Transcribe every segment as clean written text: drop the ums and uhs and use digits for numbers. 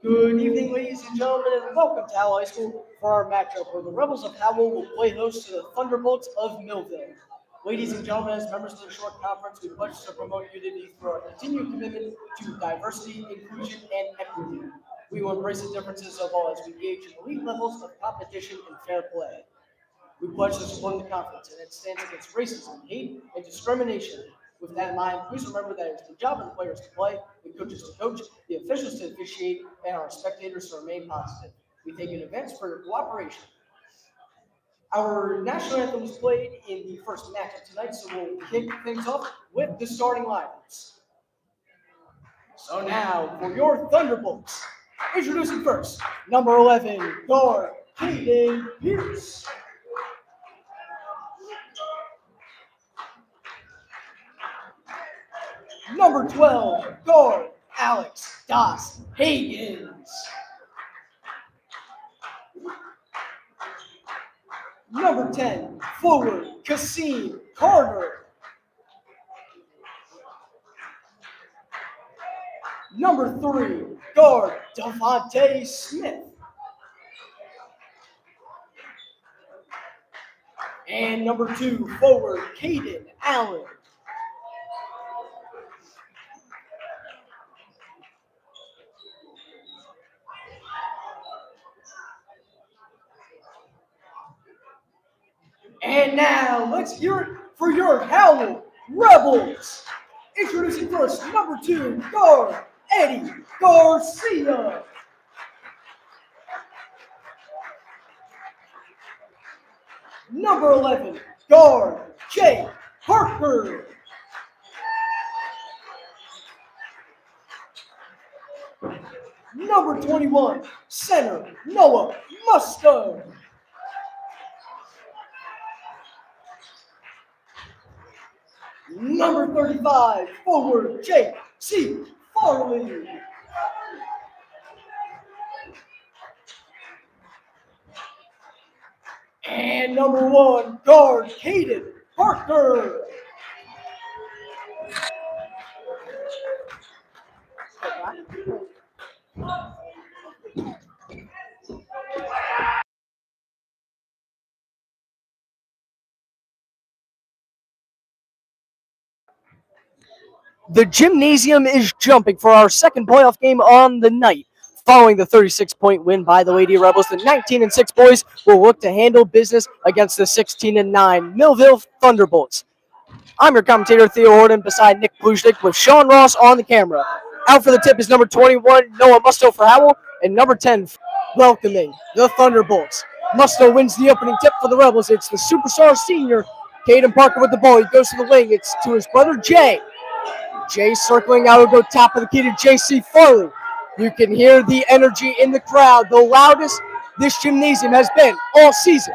Good evening, ladies and gentlemen, and welcome to Howell High School for our matchup where the Rebels of Howell will play host to the Thunderbolts of Milville. Ladies and gentlemen, as members of the short conference, we pledge to promote unity through our continued commitment to diversity, inclusion, and equity. We will embrace the differences of all as we engage in elite levels of competition and fair play. We pledge to support the conference and it stands against racism, hate, and discrimination. With that in mind, please remember that it's the job of the players to play, the coaches to coach, the officials to officiate, and our spectators to remain positive. We thank you in advance for your cooperation. Our national anthem was played in the first matchup tonight, so we'll kick things off with the starting lineups. So now, for your Thunderbolts, introducing first, number 11, guard, Hayden Pierce. Number 12, guard, Alex Das Higgins. Number 10, forward, Kasim Carter. Number 3, guard, Devontae Smith. And number 2, forward, Caden Allen. And now, let's hear it for your Howell Rebels. Introducing first, number 2, guard, Eddie Garcia. Number 11, guard, Jay Parker. Number 21, center, Noah Musto. Number 35, forward, Jake C. Farley. And number 1, guard, Caden Parker. The gymnasium is jumping for our second playoff game on the night. Following the 36-point win by the Lady Rebels, the 19-6 boys will look to handle business against the 16-9 Milville Thunderbolts. I'm your commentator, Theo Horton, beside Nick Pluzhnik with Sean Ross on the camera. Out for the tip is number 21, Noah Musto for Howell, and number 10, welcoming the Thunderbolts. Musto wins the opening tip for the Rebels. It's the superstar senior, Caden Parker with the ball. He goes to the wing. It's to his brother, Jay. Jay circling out, will go top of the key to J.C. Farley. You can hear the energy in the crowd, the loudest this gymnasium has been all season.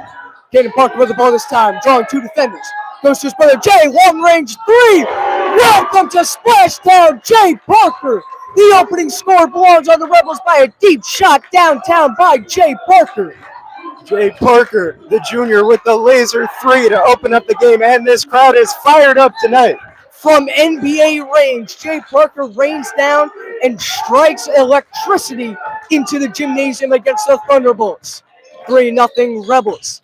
Caden Parker with the ball this time, drawing 2 defenders. Goes to his brother Jay, long range 3. Welcome to Splashtown, Jay Parker. The opening score belongs on the Rebels by a deep shot downtown by Jay Parker. Jay Parker, the junior, with the laser 3 to open up the game, and this crowd is fired up tonight. From NBA range, Jay Parker rains down and strikes electricity into the gymnasium against the Thunderbolts. 3-0 Rebels.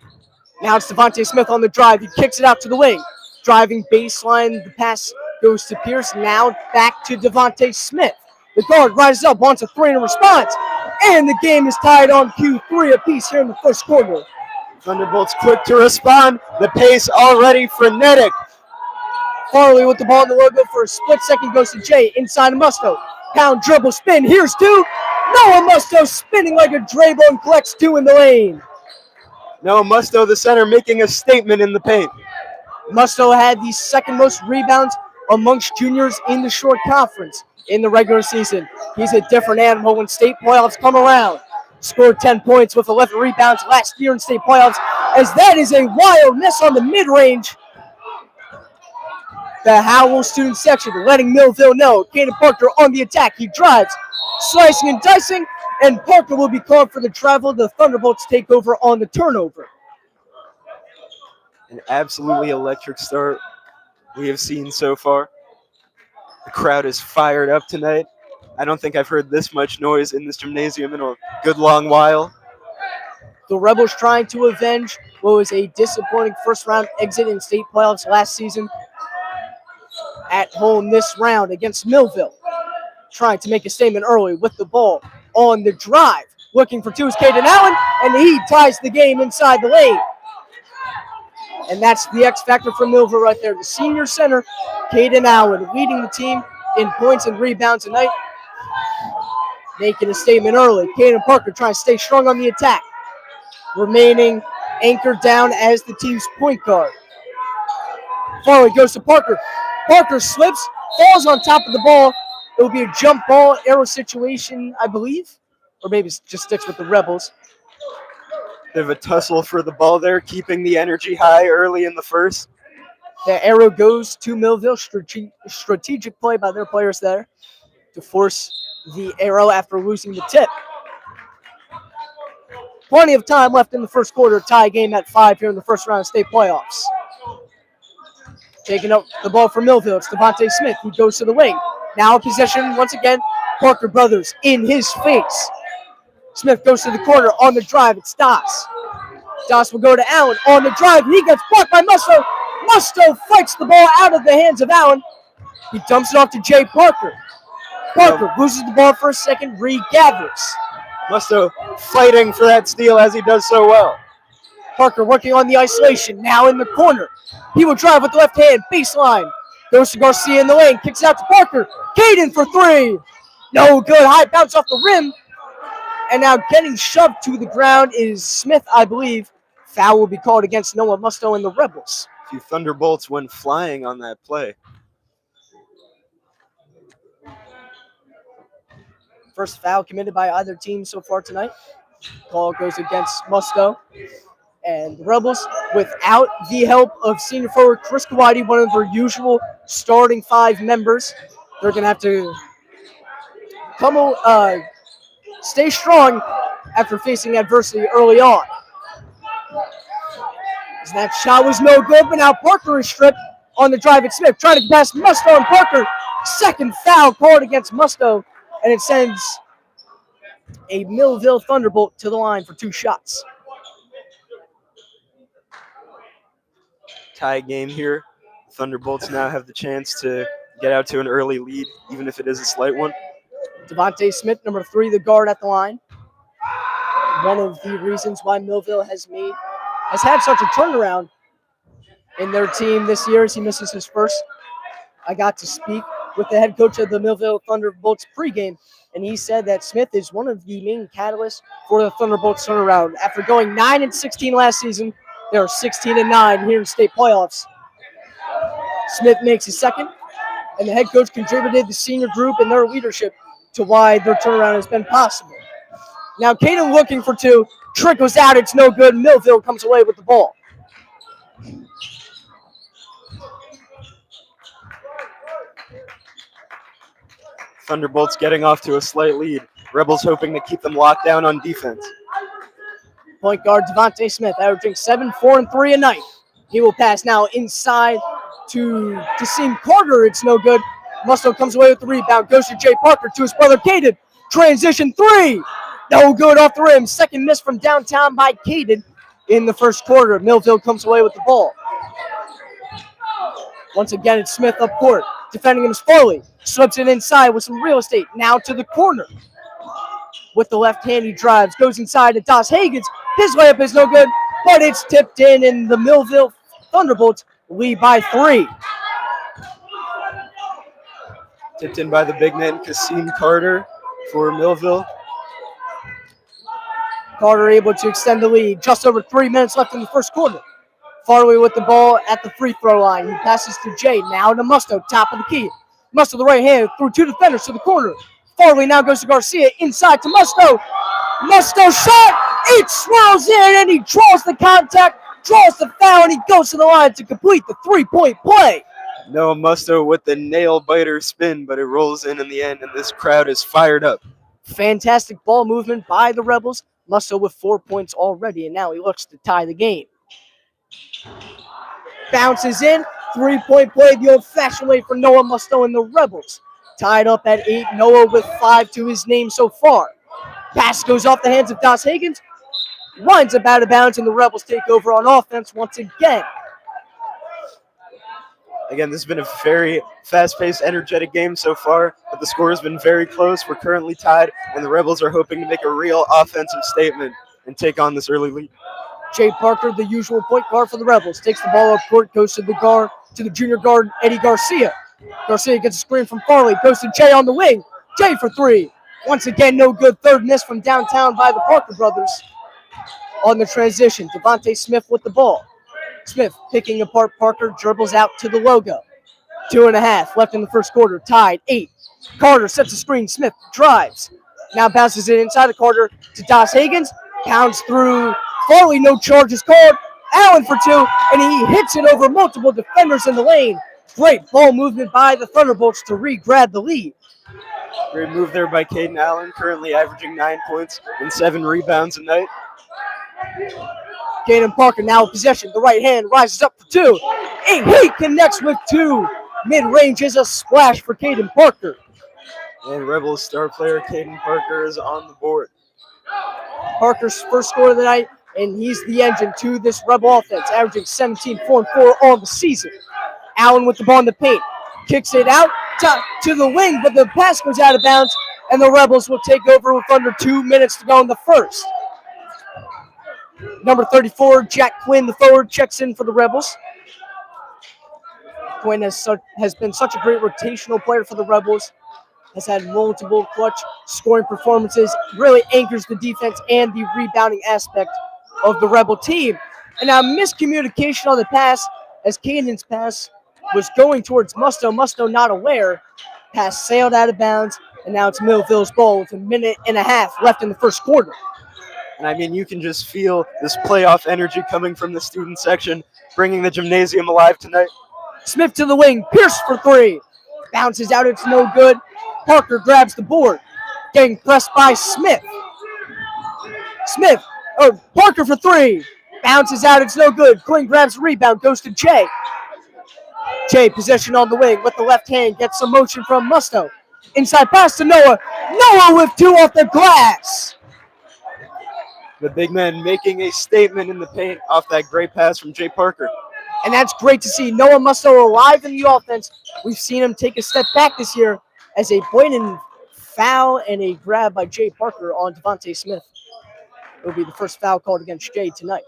Now it's Devontae Smith on the drive. He kicks it out to the wing. Driving baseline, the pass goes to Pierce. Now back to Devontae Smith. The guard rises up, wants a 3 in response. And the game is tied on Q3 apiece here in the first quarter. Thunderbolts quick to respond. The pace already frenetic. Farley with the ball in the logo for a split second goes to Jay inside of Musto. Pound dribble spin. Here's 2. Noah Musto spinning like a Drable and collects 2 in the lane. Noah Musto, the center, making a statement in the paint. Musto had the second most rebounds amongst juniors in the short conference in the regular season. He's a different animal when state playoffs come around. Scored 10 points with 11 rebounds last year in state playoffs, as that is a wild miss on the mid-range. The Howell student section letting Milville know. Caden Parker on the attack. He drives, slicing and dicing, and Parker will be called for the travel. The Thunderbolts take over on the turnover. An absolutely electric start we have seen so far. The crowd is fired up tonight. I don't think I've heard this much noise in this gymnasium in a good long while. The Rebels trying to avenge what was a disappointing first-round exit in state playoffs last season. At home this round against Milville. Trying to make a statement early with the ball on the drive. Looking for two is Caden Allen, and he ties the game inside the lane. And that's the X factor for Milville right there. The senior center, Caden Allen, leading the team in points and rebounds tonight. Making a statement early. Caden Parker trying to stay strong on the attack. Remaining anchored down as the team's point guard. Farley goes to Parker. Parker slips, falls on top of the ball. It will be a jump ball arrow situation, I believe. Or maybe it just sticks with the Rebels. They have a tussle for the ball there, keeping the energy high early in the first. The arrow goes to Milville. Strategic play by their players there to force the arrow after losing the tip. Plenty of time left in the first quarter. Tie game at 5 here in the first round of state playoffs. Taking up the ball for Milville. It's Devontae Smith. He goes to the wing. Now possession once again. Parker brothers in his face. Smith goes to the corner on the drive. It's Das. Das will go to Allen on the drive. He gets blocked by Musto. Musto fights the ball out of the hands of Allen. He dumps it off to Jay Parker. Parker loses the ball for a second, regathers. Musto fighting for that steal as he does so well. Parker working on the isolation, now in the corner. He will drive with the left hand, baseline. Goes to Garcia in the lane, kicks out to Parker. Caden for three. No good, high bounce off the rim. And now getting shoved to the ground is Smith, I believe. Foul will be called against Noah Musto and the Rebels. A few Thunderbolts went flying on that play. First foul committed by either team so far tonight. Call goes against Musto. And the Rebels, without the help of senior forward Chris Kawadi, one of their usual starting 5 members, they're going to have to stay strong after facing adversity early on. That shot was no good, but now Parker is stripped on the drive at Smith. Trying to pass Musto and Parker. Second foul called against Musto, and it sends a Milville Thunderbolt to the line for 2 shots. Tie game here. Thunderbolts now have the chance to get out to an early lead, even if it is a slight one. Devontae Smith, number 3, the guard at the line. One of the reasons why Milville has had such a turnaround in their team this year as he misses his first. I got to speak with the head coach of the Milville Thunderbolts pregame, and he said that Smith is one of the main catalysts for the Thunderbolts turnaround. After going 9-16 last season, they are 16-9 here in state playoffs. Smith makes his second, and the head coach contributed the senior group and their leadership to why their turnaround has been possible. Now Caden looking for 2, trickles out, it's no good. Milville comes away with the ball. Thunderbolts getting off to a slight lead. Rebels hoping to keep them locked down on defense. Point guard Devontae Smith averaging 7, 4, and 3 a night. He will pass now inside to Jasim Carter. It's no good. Musto comes away with the rebound. Goes to Jay Parker to his brother Caden. Transition 3. No good off the rim. Second miss from downtown by Caden in the first quarter. Milville comes away with the ball. Once again, it's Smith up court. Defending him is Farley. Slips it inside with some real estate. Now to the corner. With the left hand, he drives. Goes inside to Das Hagens. His layup is no good, but it's tipped in, and the Milville Thunderbolts lead by 3. Tipped in by the big man, Kasim Carter for Milville. Carter able to extend the lead. Just over 3 minutes left in the first quarter. Farley with the ball at the free throw line. He passes to Jay. Now to Musto, top of the key. Musto the right hand through 2 defenders to the corner. Farley now goes to Garcia. Inside to Musto. Musto shot. It swirls in and he draws the contact, draws the foul, and he goes to the line to complete the 3-point play. Noah Musto with the nail biter spin, but it rolls in the end, and this crowd is fired up. Fantastic ball movement by the Rebels. Musto with 4 points already, and now he looks to tie the game. Bounces in. 3-point play the old-fashioned way for Noah Musto and the Rebels Tied up at 8. Noah with 5 to his name so far. Pass goes off the hands of Das Higgins. Winds up out of bounds, and the Rebels take over on offense once again. Again, this has been a very fast-paced, energetic game so far, but the score has been very close. We're currently tied, and the Rebels are hoping to make a real offensive statement and take on this early lead. Jay Parker, the usual point guard for the Rebels, takes the ball up court, goes to the junior guard, Eddie Garcia. Garcia gets a screen from Farley, goes to Jay on the wing. Jay for 3. Once again, no good. Third miss from downtown by the Parker brothers. On the transition, Devontae Smith with the ball. Smith picking apart Parker, dribbles out to the logo. 2.5 left in the first quarter, tied 8. Carter sets a screen, Smith drives. Now bounces it inside of Carter to Das Higgins. Pounds through. Farley, no charges called. Allen for 2, and he hits it over multiple defenders in the lane. Great ball movement by the Thunderbolts to re-grab the lead. Great move there by Caden Allen, currently averaging 9 points and 7 rebounds a night. Caden Parker now in possession. The right hand rises up for 2. And he connects with 2. Mid-range is a splash for Caden Parker. And Rebels star player Caden Parker is on the board. Parker's first score of the night, and he's the engine to this Rebel offense, averaging 17, 4, and 4 on the season. Allen with the ball in the paint. Kicks it out to the wing, but the pass goes out of bounds, and the Rebels will take over with under 2 minutes to go in the first. Number 34, Jack Quinn, the forward, checks in for the Rebels. Quinn has been such a great rotational player for the Rebels, has had multiple clutch scoring performances, really anchors the defense and the rebounding aspect of the Rebel team. And now miscommunication on the pass as Caden's pass was going towards Musto. Musto not aware. Pass sailed out of bounds, and now it's Milville's ball with 1.5 minutes left in the first quarter. And I mean, you can just feel this playoff energy coming from the student section, bringing the gymnasium alive tonight. Smith to the wing, Pierce for 3. Bounces out, it's no good. Parker grabs the board, getting pressed by Smith. Parker for 3. Bounces out, it's no good. Quinn grabs the rebound, goes to Jay. Jay, possession on the wing with the left hand, gets some motion from Musto. Inside pass to Noah. Noah with 2 off the glass. The big man making a statement in the paint off that great pass from Jay Parker. And that's great to see. Noah Musto alive in the offense. We've seen him take a step back this year as a blatant foul and a grab by Jay Parker on Devontae Smith. It will be the first foul called against Jay tonight.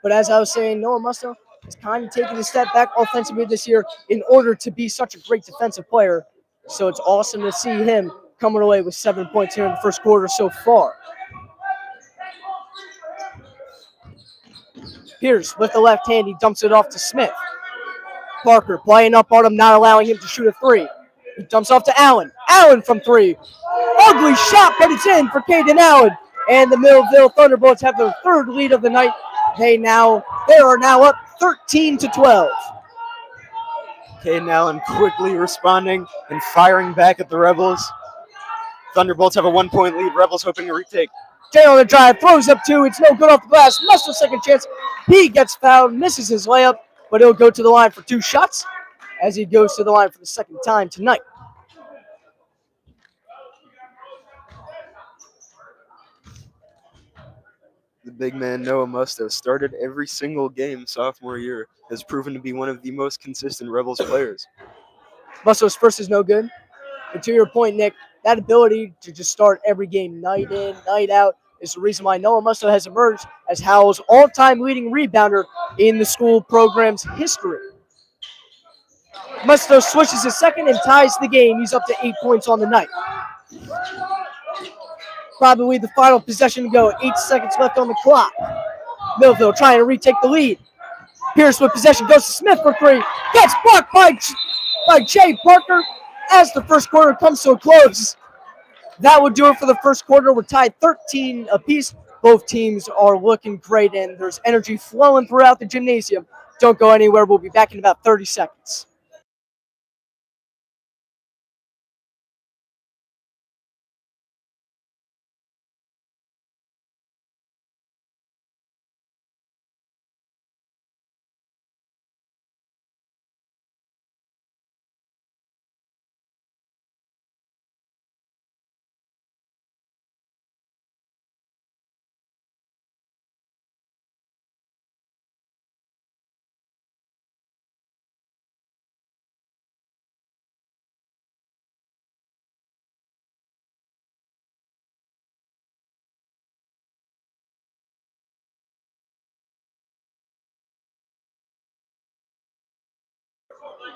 But as I was saying, Noah Musto has kind of taken a step back offensively this year in order to be such a great defensive player. So it's awesome to see him coming away with 7 points here in the first quarter so far. Pierce with the left hand, he dumps it off to Smith. Parker playing up on him, not allowing him to shoot a 3. He dumps off to Allen. Allen from 3. Ugly shot, but it's in for Caden Allen. And the Milville Thunderbolts have their 3rd lead of the night. They are now up 13-12. Caden Allen quickly responding and firing back at the Rebels. Thunderbolts have a 1-point lead. Rebels hoping to retake. Jay on the drive, throws up 2. It's no good off the glass. Musto second chance. He gets fouled, misses his layup, but he'll go to the line for 2 shots as he goes to the line for the 2nd time tonight. The big man Noah Musto started every single game sophomore year, has proven to be one of the most consistent Rebels players. Musto's first is no good. But to your point, Nick, that ability to just start every game night in, night out is the reason why Noah Musto has emerged as Howell's all-time leading rebounder in the school program's history. Musto switches his second and ties the game. He's up to 8 points on the night. Probably the final possession to go. 8 seconds left on the clock. Milville trying to retake the lead. Pierce with possession goes to Smith for 3. Gets blocked by Jay Parker as the first quarter comes to a close. That would do it for the first quarter. We're tied 13 apiece. Both teams are looking great, and there's energy flowing throughout the gymnasium. Don't go anywhere. We'll be back in about 30 seconds.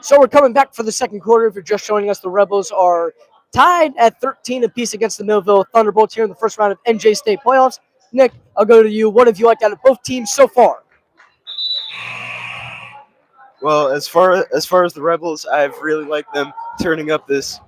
So we're coming back for the second quarter. If you're just joining us, the Rebels are tied at 13 apiece against the Milville Thunderbolts here in the first round of NJ State playoffs. Nick, I'll go to you. What have you liked out of both teams so far? Well, as far as the Rebels, I've really liked them turning up this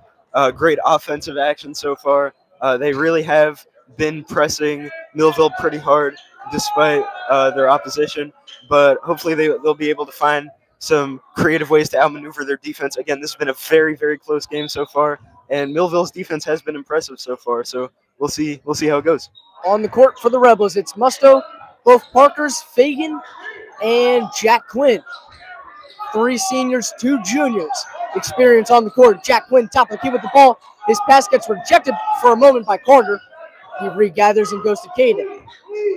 great offensive action so far. They really have been pressing Milville pretty hard despite their opposition, but hopefully they'll be able to find some creative ways to outmaneuver their defense. Again, this has been a very, very close game so far, and Millville's defense has been impressive so far. So we'll see how it goes. On the court for the Rebels, it's Musto, both Parkers, Fagan, and Jack Quinn. 3 seniors, 2 juniors. Experience on the court. Jack Quinn, top of the key with the ball. His pass gets rejected for a moment by Carter. He regathers and goes to Caden.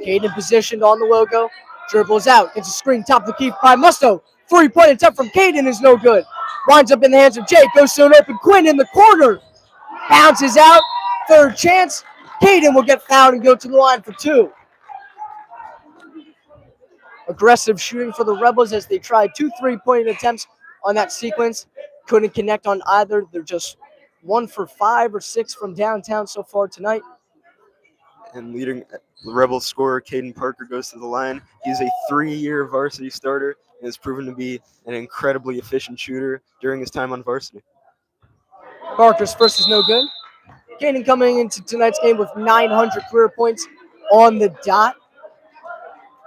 Caden positioned on the logo. Dribbles out. Gets a screen top of the key by Musto. 3-point attempt from Caden is no good. Winds up in the hands of Jake. Goes to an open Quinn in the corner. Bounces out. Third chance. Caden will get fouled and go to the line for 2. Aggressive shooting for the Rebels as they tried 2 3-point attempts on that sequence. Couldn't connect on either. They're just 1 for 5 or 6 from downtown so far tonight. And leading the Rebels scorer, Caden Parker, goes to the line. He's a 3-year varsity starter and has proven to be an incredibly efficient shooter during his time on varsity. Parker's first is no good. Caden coming into tonight's game with 900 career points on the dot.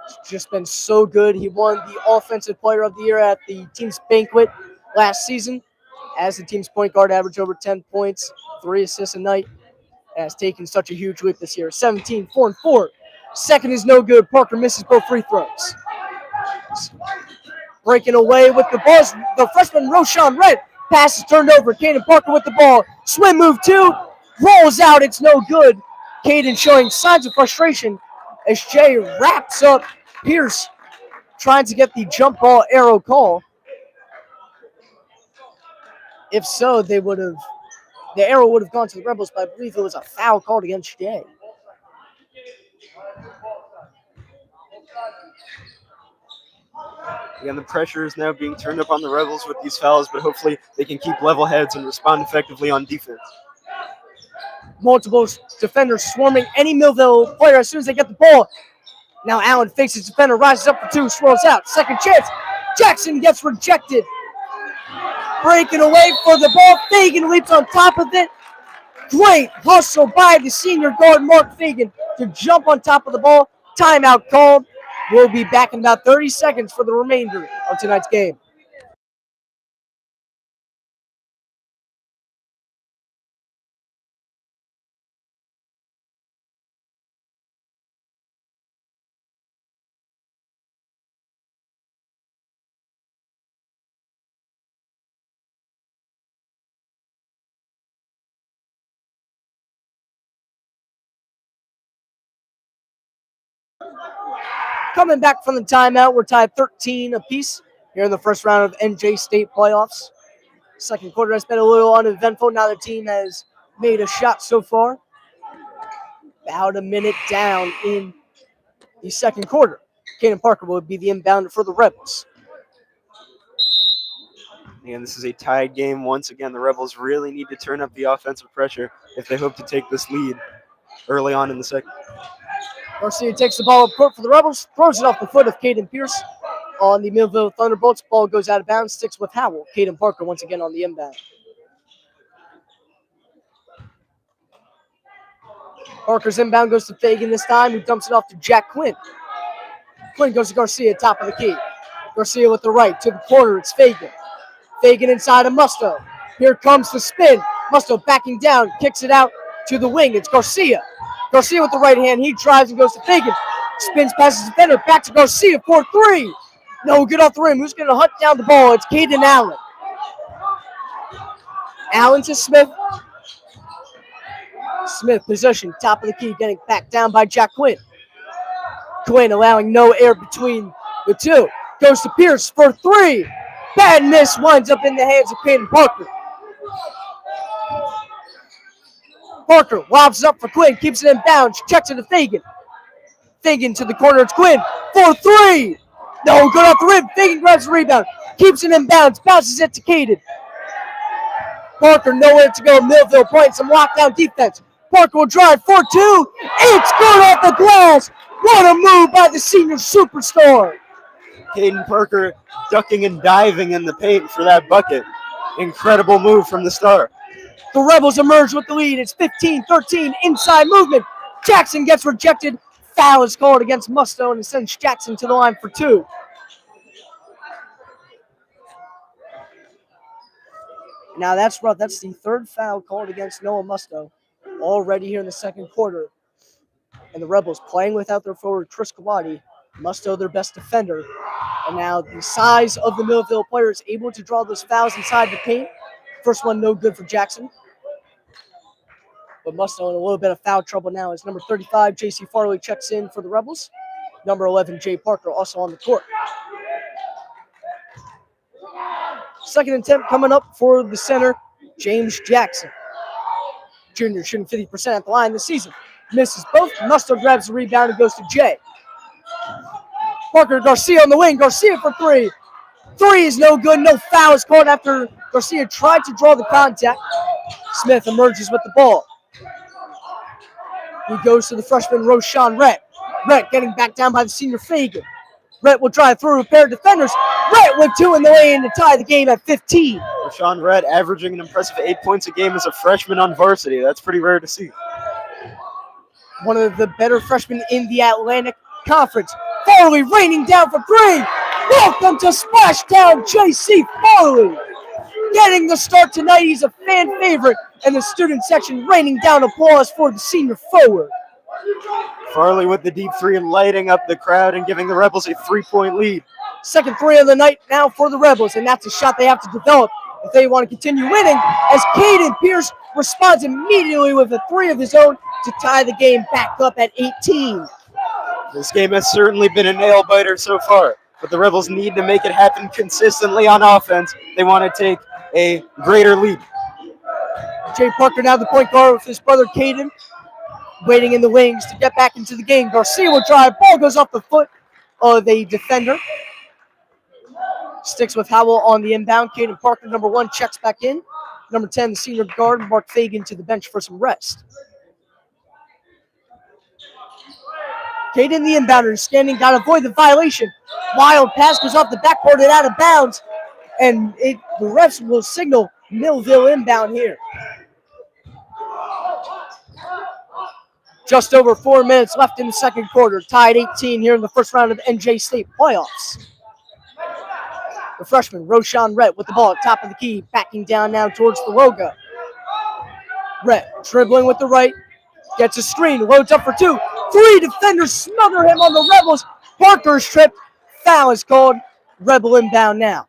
It's just been so good. He won the Offensive Player of the Year at the team's banquet last season as the team's point guard, averaged over 10 points, 3 assists a night. Has taken such a huge leap this year. 17, 4, and 4. Second is no good. Parker misses both free throws. Breaking away with the ball. The freshman Roshan Red. Pass is turned over. Caden Parker with the ball. Swim move 2. Rolls out. It's no good. Caden showing signs of frustration as Jay wraps up Pierce trying to get the jump ball arrow call. If so, the arrow would have gone to the Rebels, but I believe it was a foul called against Jay. Again, the pressure is now being turned up on the Rebels with these fouls, but hopefully they can keep level heads and respond effectively on defense. Multiple defenders swarming any Milville player as soon as they get the ball. Now Allen fakes his defender, rises up for 2, swirls out. Second chance. Jackson gets rejected. Breaking away for the ball. Fagan leaps on top of it. Great hustle by the senior guard, Mark Fagan, to jump on top of the ball. Timeout called. We'll be back in about 30 seconds for the remainder of tonight's game. Coming back from the timeout, we're tied 13 apiece here in the first round of NJ State playoffs. Second quarter has been a little uneventful. Neither team has made a shot so far. About a minute down in the second quarter. Caden Parker will be the inbounder for the Rebels. And this is a tied game. Once again, the Rebels really need to turn up the offensive pressure if they hope to take this lead early on in the second. Garcia takes the ball up court for the Rebels, throws it off the foot of Caden Pierce on the Milville Thunderbolts. Ball goes out of bounds, sticks with Howell. Caden Parker once again on the inbound. Parker's inbound goes to Fagan this time, who dumps it off to Jack Quinn. Quinn goes to Garcia, top of the key. Garcia with the right to the corner. It's Fagan. Fagan inside of Musto. Here comes the spin. Musto backing down, kicks it out to the wing. It's Garcia. Garcia with the right hand. He drives and goes to Fagan. Spins past his defender. Back to Garcia for 3. No good off the rim. Who's going to hunt down the ball? It's Caden Allen. Allen to Smith. Smith possession. Top of the key. Getting back down by Jack Quinn. Quinn allowing no air between the two. Goes to Pierce for 3. Bad miss. Winds up in the hands of Caden Parker. Parker lobs up for Quinn, keeps it in bounds, checks it to Fagan. Fagan to the corner, it's Quinn for 3. No, good off the rim. Fagan grabs the rebound. Keeps it in bounds. Bounces it to Caden. Parker nowhere to go. Milville playing some lockdown defense. Parker will drive 4-2. It's good off the glass. What a move by the senior superstar. Caden Parker ducking and diving in the paint for that bucket. Incredible move from the star. The Rebels emerge with the lead. It's 15-13. Inside movement. Jackson gets rejected. Foul is called against Musto and sends Jackson to the line for 2. Now that's rough. That's the 3rd foul called against Noah Musto already here in the 2nd quarter. And the Rebels playing without their forward, Chris Kawadi. Musto their best defender. And now the size of the Milville player is able to draw those fouls inside the paint. First one no good for Jackson. But Musto in a little bit of foul trouble now as number 35, J.C. Farley, checks in for the Rebels. Number 11, Jay Parker, also on the court. Second attempt coming up for the center, James Jackson. Junior shooting 50% at the line this season. Misses both. Musto grabs the rebound and goes to Jay. Parker Garcia on the wing. Garcia for 3. 3 is no good. No foul is called after Garcia tried to draw the contact. Smith emerges with the ball. He goes to the freshman Roshan Rhett. Rhett getting back down by the senior Fagan. Rhett will drive through a pair of defenders. Rhett with 2 in the lane to tie the game at 15. Roshan Rhett averaging an impressive 8 points a game as a freshman on varsity. That's pretty rare to see. One of the better freshmen in the Atlantic Conference. Farley raining down for 3. Welcome to Splashdown, J.C. Farley. Getting the start tonight. He's a fan favorite in the student section, raining down applause for the senior forward. Farley with the deep 3 and lighting up the crowd and giving the Rebels a 3-point lead. Second 3 of the night now for the Rebels, and that's a shot they have to develop if they want to continue winning, as Caden Pierce responds immediately with a 3 of his own to tie the game back up at 18. This game has certainly been a nail-biter so far, but the Rebels need to make it happen consistently on offense. They want to take a greater lead. Jay Parker now the point guard with his brother Caden, waiting in the wings to get back into the game. Garcia will drive. Ball goes off the foot of a defender. Sticks with Howell on the inbound. Caden Parker, number 1, checks back in. Number 10, the senior guard, Mark Fagan, to the bench for some rest. Caden, the inbounder, is standing, got to avoid the violation. Wild pass goes off the backboard and out of bounds. And the refs will signal Milville inbound here. Just over 4 minutes left in the 2nd quarter. Tied 18 here in the first round of the NJ State playoffs. The freshman, Roshan Rhett, with the ball at top of the key, backing down now towards the logo. Rhett dribbling with the right, gets a screen, loads up for 2. 3 defenders smother him on the Rebels. Parker is tripped. Foul is called. Rebel inbound now.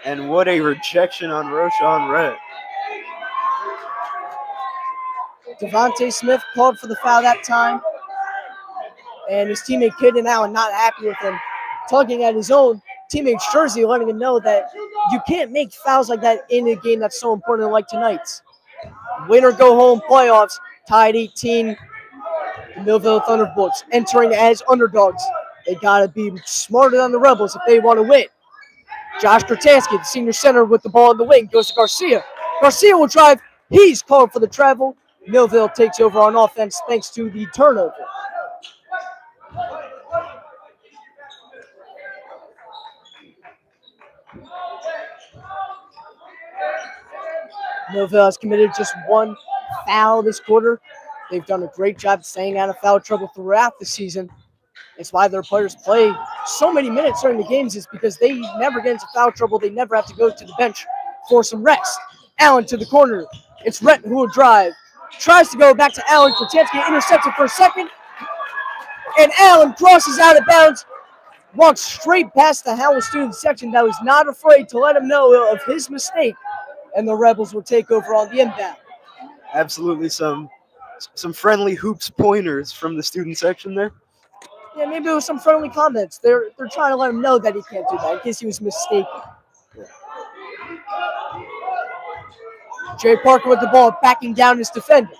And what a rejection on Roshan Rhett. Devontae Smith called for the foul that time. And his teammate Caden Allen not happy with him, tugging at his own teammate's jersey, letting him know that you can't make fouls like that in a game that's so important like tonight's. Win or go home playoffs, tied 18. The Milville Thunderbolts entering as underdogs. They got to be smarter than the Rebels if they want to win. Josh Kratanski, the senior center with the ball in the wing, goes to Garcia. Garcia will drive. He's called for the travel. Milville takes over on offense thanks to the turnover. Milville has committed just 1 foul this quarter. They've done a great job staying out of foul trouble throughout the season. It's why their players play so many minutes during the games, is because they never get into foul trouble. They never have to go to the bench for some rest. Allen to the corner. It's Rhett who will drive. Tries to go back to Allen. Kratanski intercepts it for a second. And Allen crosses out of bounds. Walks straight past the Howell student section that was not afraid to let him know of his mistake. And the Rebels will take over on the inbound. Absolutely some friendly hoops pointers from the student section there. Yeah, maybe it was some friendly comments. They're trying to let him know that he can't do that in case he was mistaken. Yeah. Jay Parker with the ball, backing down his defender.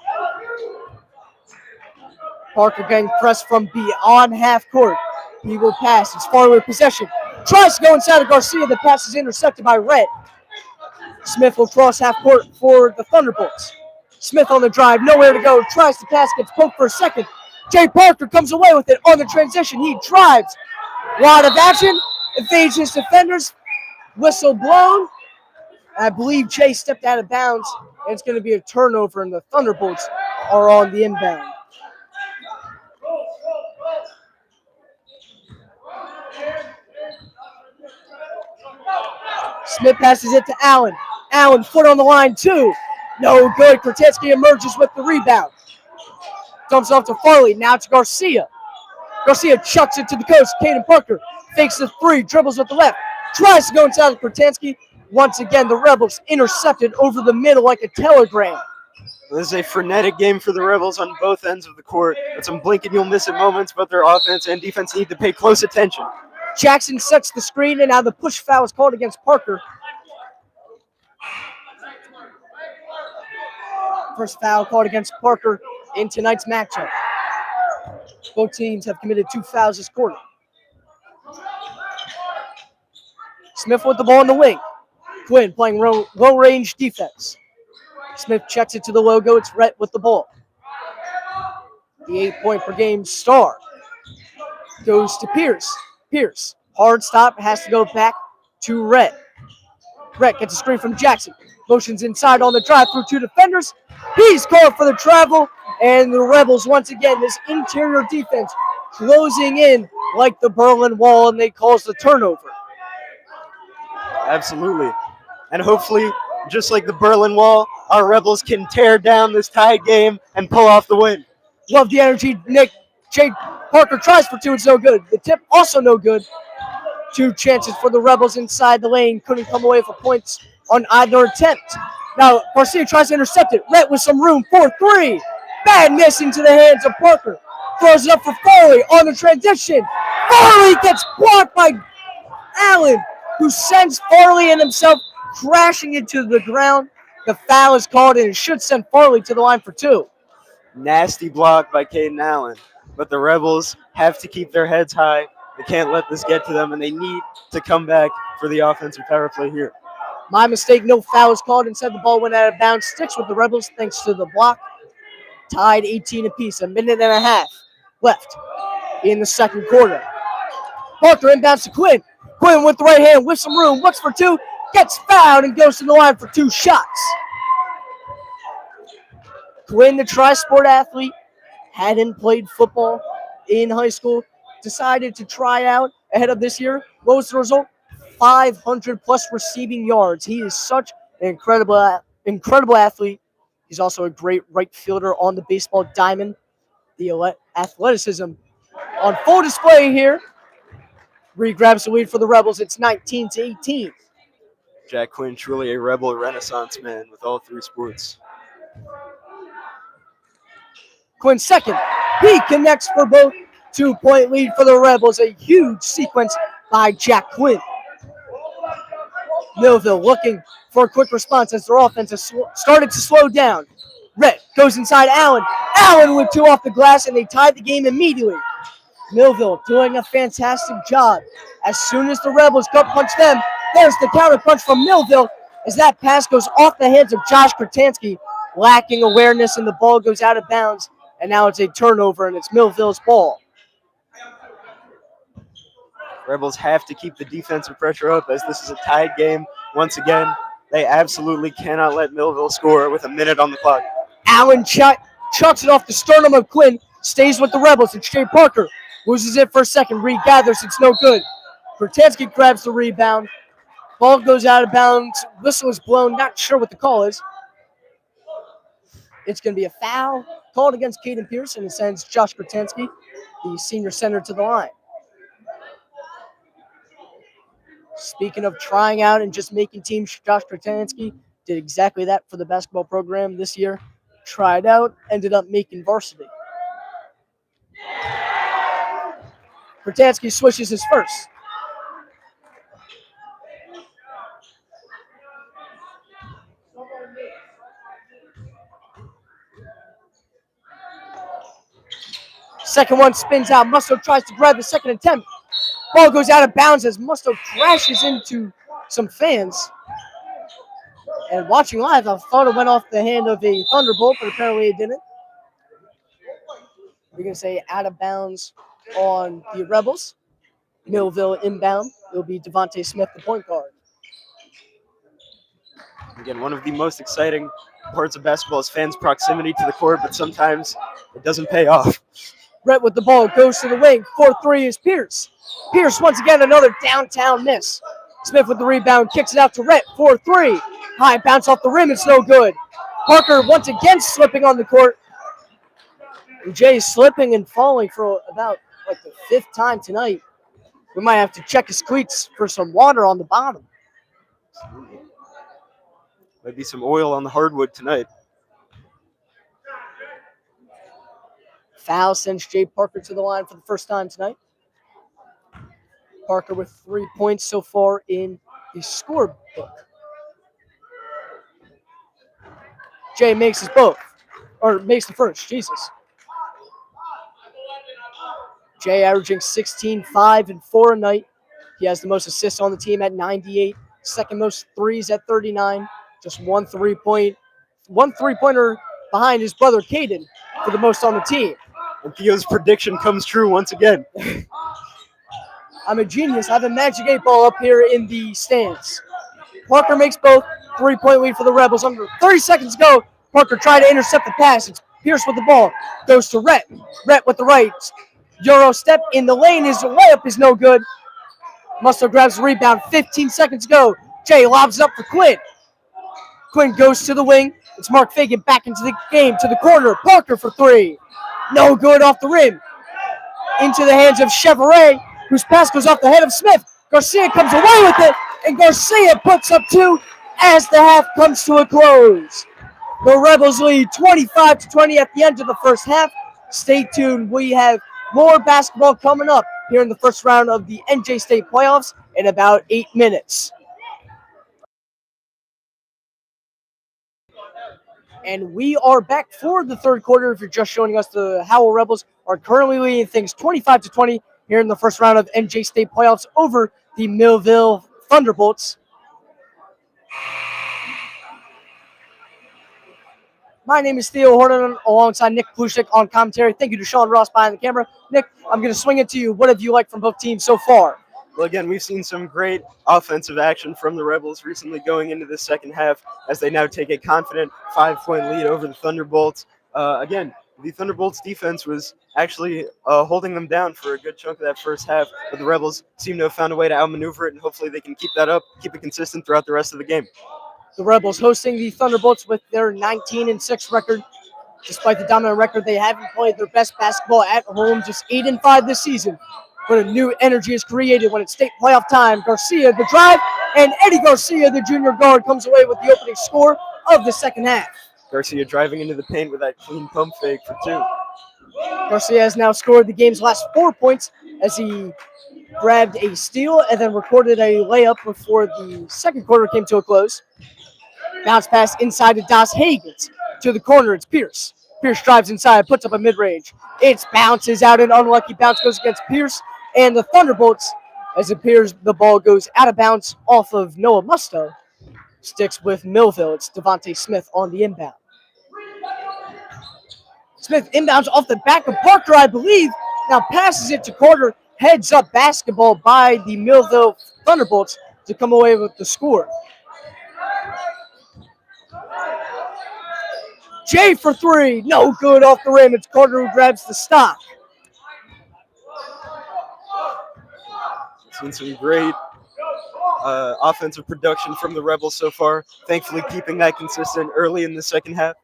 Parker getting pressed from beyond half court. He will pass. It's Farley with possession. Tries to go inside of Garcia. The pass is intercepted by Red. Smith will cross half court for the Thunderbolts. Smith on the drive, nowhere to go. Tries to pass, gets poked for a second. Jay Parker comes away with it on the transition. He drives. Lot of action. Evades his defenders. Whistle blown. I believe Jay stepped out of bounds, and it's going to be a turnover, and the Thunderbolts are on the inbound. Smith passes it to Allen. Allen, foot on the line, 2. No good. Krotetsky emerges with the rebound. Dumps off to Farley. Now to Garcia. Garcia chucks it to the coast. Caden Parker fakes the 3, dribbles with the left. Tries to go inside of Krotetsky. Once again, the Rebels intercepted over the middle like a telegram. This is a frenetic game for the Rebels on both ends of the court. With some blink and you'll miss it moments, but their offense and defense need to pay close attention. Jackson sets the screen, and now the push foul is called against Parker. First foul called against Parker in tonight's matchup. Both teams have committed 2 fouls this quarter. Smith with the ball in the wing. Quinn playing low-range defense. Smith checks it to the logo. It's Rhett with the ball. The 8-point-per-game star goes to Pierce. Pierce, hard stop, has to go back to Rhett. Rhett gets a screen from Jackson. Motions inside on the drive through 2 defenders. He's called for the travel, and the Rebels, once again, this interior defense closing in like the Berlin Wall, and they cause the turnover. Absolutely. And hopefully, just like the Berlin Wall, our Rebels can tear down this tied game and pull off the win. Love the energy, Nick. Jay Parker tries for 2. It's no good. The tip also no good. 2 chances for the Rebels inside the lane. Couldn't come away for points on either attempt. Now, Garcia tries to intercept it. Rhett with some room for 3. Bad miss into the hands of Parker. Throws it up for Farley on the transition. Farley gets blocked by Allen, who sends Farley and himself crashing into the ground. The foul is called, and it should send Farley to the line for 2. Nasty block by Caden Allen. But the Rebels have to keep their heads high. They can't let this get to them, and they need to come back for the offensive power play here. My mistake, no foul is called. Instead, the ball went out of bounds. Sticks with the Rebels thanks to the block. Tied 18 apiece. 1.5 minutes left in the second quarter. Parker inbounds to Quinn. Quinn with the right hand with some room. Looks for 2. Gets fouled and goes to the line for 2 shots. Quinn, the tri-sport athlete, hadn't played football in high school. Decided to try out ahead of this year. What was the result? 500-plus receiving yards. He is such an incredible athlete. He's also a great right fielder on the baseball diamond. The athleticism on full display here. Reed grabs the lead for the Rebels. It's 19-18. Jack Quinn, truly a Rebel renaissance man with all 3 sports. Quinn second. He connects for both. 2-point lead for the Rebels. A huge sequence by Jack Quinn. Milville looking for a quick response as their offense has started to slow down. Rhett goes inside Allen. Allen with 2 off the glass, and they tied the game immediately. Milville doing a fantastic job. As soon as the Rebels gut punch them, there's the counter punch from Milville as that pass goes off the hands of Josh Kratansky, lacking awareness, and the ball goes out of bounds. And now it's a turnover, and it's Millville's ball. Rebels have to keep the defensive pressure up as this is a tied game. Once again, they absolutely cannot let Milville score with 1 minute on the clock. Allen chucks it off the sternum of Quinn, stays with the Rebels. It's Jay Parker, loses it for a second, regathers, it's no good. Kratansky grabs the rebound. Ball goes out of bounds. Whistle is blown, not sure what the call is. It's going to be a foul called against Caden Pearson and sends Josh Kratansky, the senior center, to the line. Speaking of trying out and just making teams, Josh Kratansky did exactly that for the basketball program this year. Tried out, ended up making varsity. Kratansky swishes his first. Second one spins out. Musto tries to grab the second attempt. Ball goes out of bounds as Musto crashes into some fans. And watching live, I thought it went off the hand of a Thunderbolt, but apparently it didn't. We're going to say out of bounds on the Rebels. Milville inbound. It'll be Devontae Smith, the point guard. Again, one of the most exciting parts of basketball is fans' proximity to the court, but sometimes it doesn't pay off. Rhett with the ball goes to the wing. 4-3 is Pierce. Pierce once again another downtown miss. Smith with the rebound kicks it out to Rhett. 4-3. High bounce off the rim. It's no good. Parker once again slipping on the court. And Jay slipping and falling for about like the fifth time tonight. We might have to check his cleats for some water on the bottom. Might be some oil on the hardwood tonight. Foul sends Jay Parker to the line for the first time tonight. Parker with 3 points so far in the scorebook. Jay makes his both, or makes the first, Jesus. Jay averaging 16, 5, and 4 a night. He has the most assists on the team at 98, second most threes at 39, just one three-pointer behind his brother Caden for the most on the team. And Theo's prediction comes true once again. I'm a genius. I have a magic 8-ball up here in the stands. Parker makes both. 3-point lead for the Rebels. Under 30 seconds to go. Parker tried to intercept the pass. It's Pierce with the ball. Goes to Rhett. Rhett with the right. Euro step in the lane. His layup is no good. Musto grabs the rebound. 15 seconds to go. Jay lobs up for Quinn. Quinn goes to the wing. It's Mark Fagan back into the game to the corner. Parker for 3. No good off the rim. Into the hands of Chevrolet, whose pass goes off the head of Smith. Garcia comes away with it, and Garcia puts up 2 as the half comes to a close. The Rebels lead 25-20 at the end of the first half. Stay tuned. We have more basketball coming up here in the first round of the NJ State playoffs in about 8 minutes. And we are back for the third quarter. If you're just joining us, the Howell Rebels are currently leading things 25-20 here in the first round of NJ State playoffs over the Milville Thunderbolts. My name is Theo Horton alongside Nick Pluzhnik on commentary. Thank you to Sean Ross behind the camera. Nick, I'm going to swing it to you. What have you liked from both teams so far? Well, again, we've seen some great offensive action from the Rebels recently going into the second half as they now take a confident 5-point lead over the Thunderbolts. Again, the Thunderbolts defense was actually holding them down for a good chunk of that first half, but the Rebels seem to have found a way to outmaneuver it, and hopefully they can keep that up, keep it consistent throughout the rest of the game. The Rebels hosting the Thunderbolts with their 19-6 record. Despite the dominant record, they haven't played their best basketball at home, just 8-5 this season. But a new energy is created when it's state playoff time. Garcia, the drive, and Eddie Garcia, the junior guard, comes away with the opening score of the second half. Garcia driving into the paint with that clean pump fake for 2. Garcia has now scored the game's last 4 points as he grabbed a steal and then recorded a layup before the second quarter came to a close. Bounce pass inside to Das Hagens. To the corner, it's Pierce. Pierce drives inside, puts up a mid-range. It bounces out, an unlucky bounce goes against Pierce and the Thunderbolts. As it appears, the ball goes out of bounds off of Noah Musto. Sticks with Milville. It's Devontae Smith on the inbound. Smith inbounds off the back of Parker, I believe. Now passes it to Carter. Heads up basketball by the Milville Thunderbolts to come away with the score. Jay for 3. No good off the rim. It's Carter who grabs the stop. Seen some great offensive production from the Rebels so far. Thankfully, keeping that consistent early in the second half.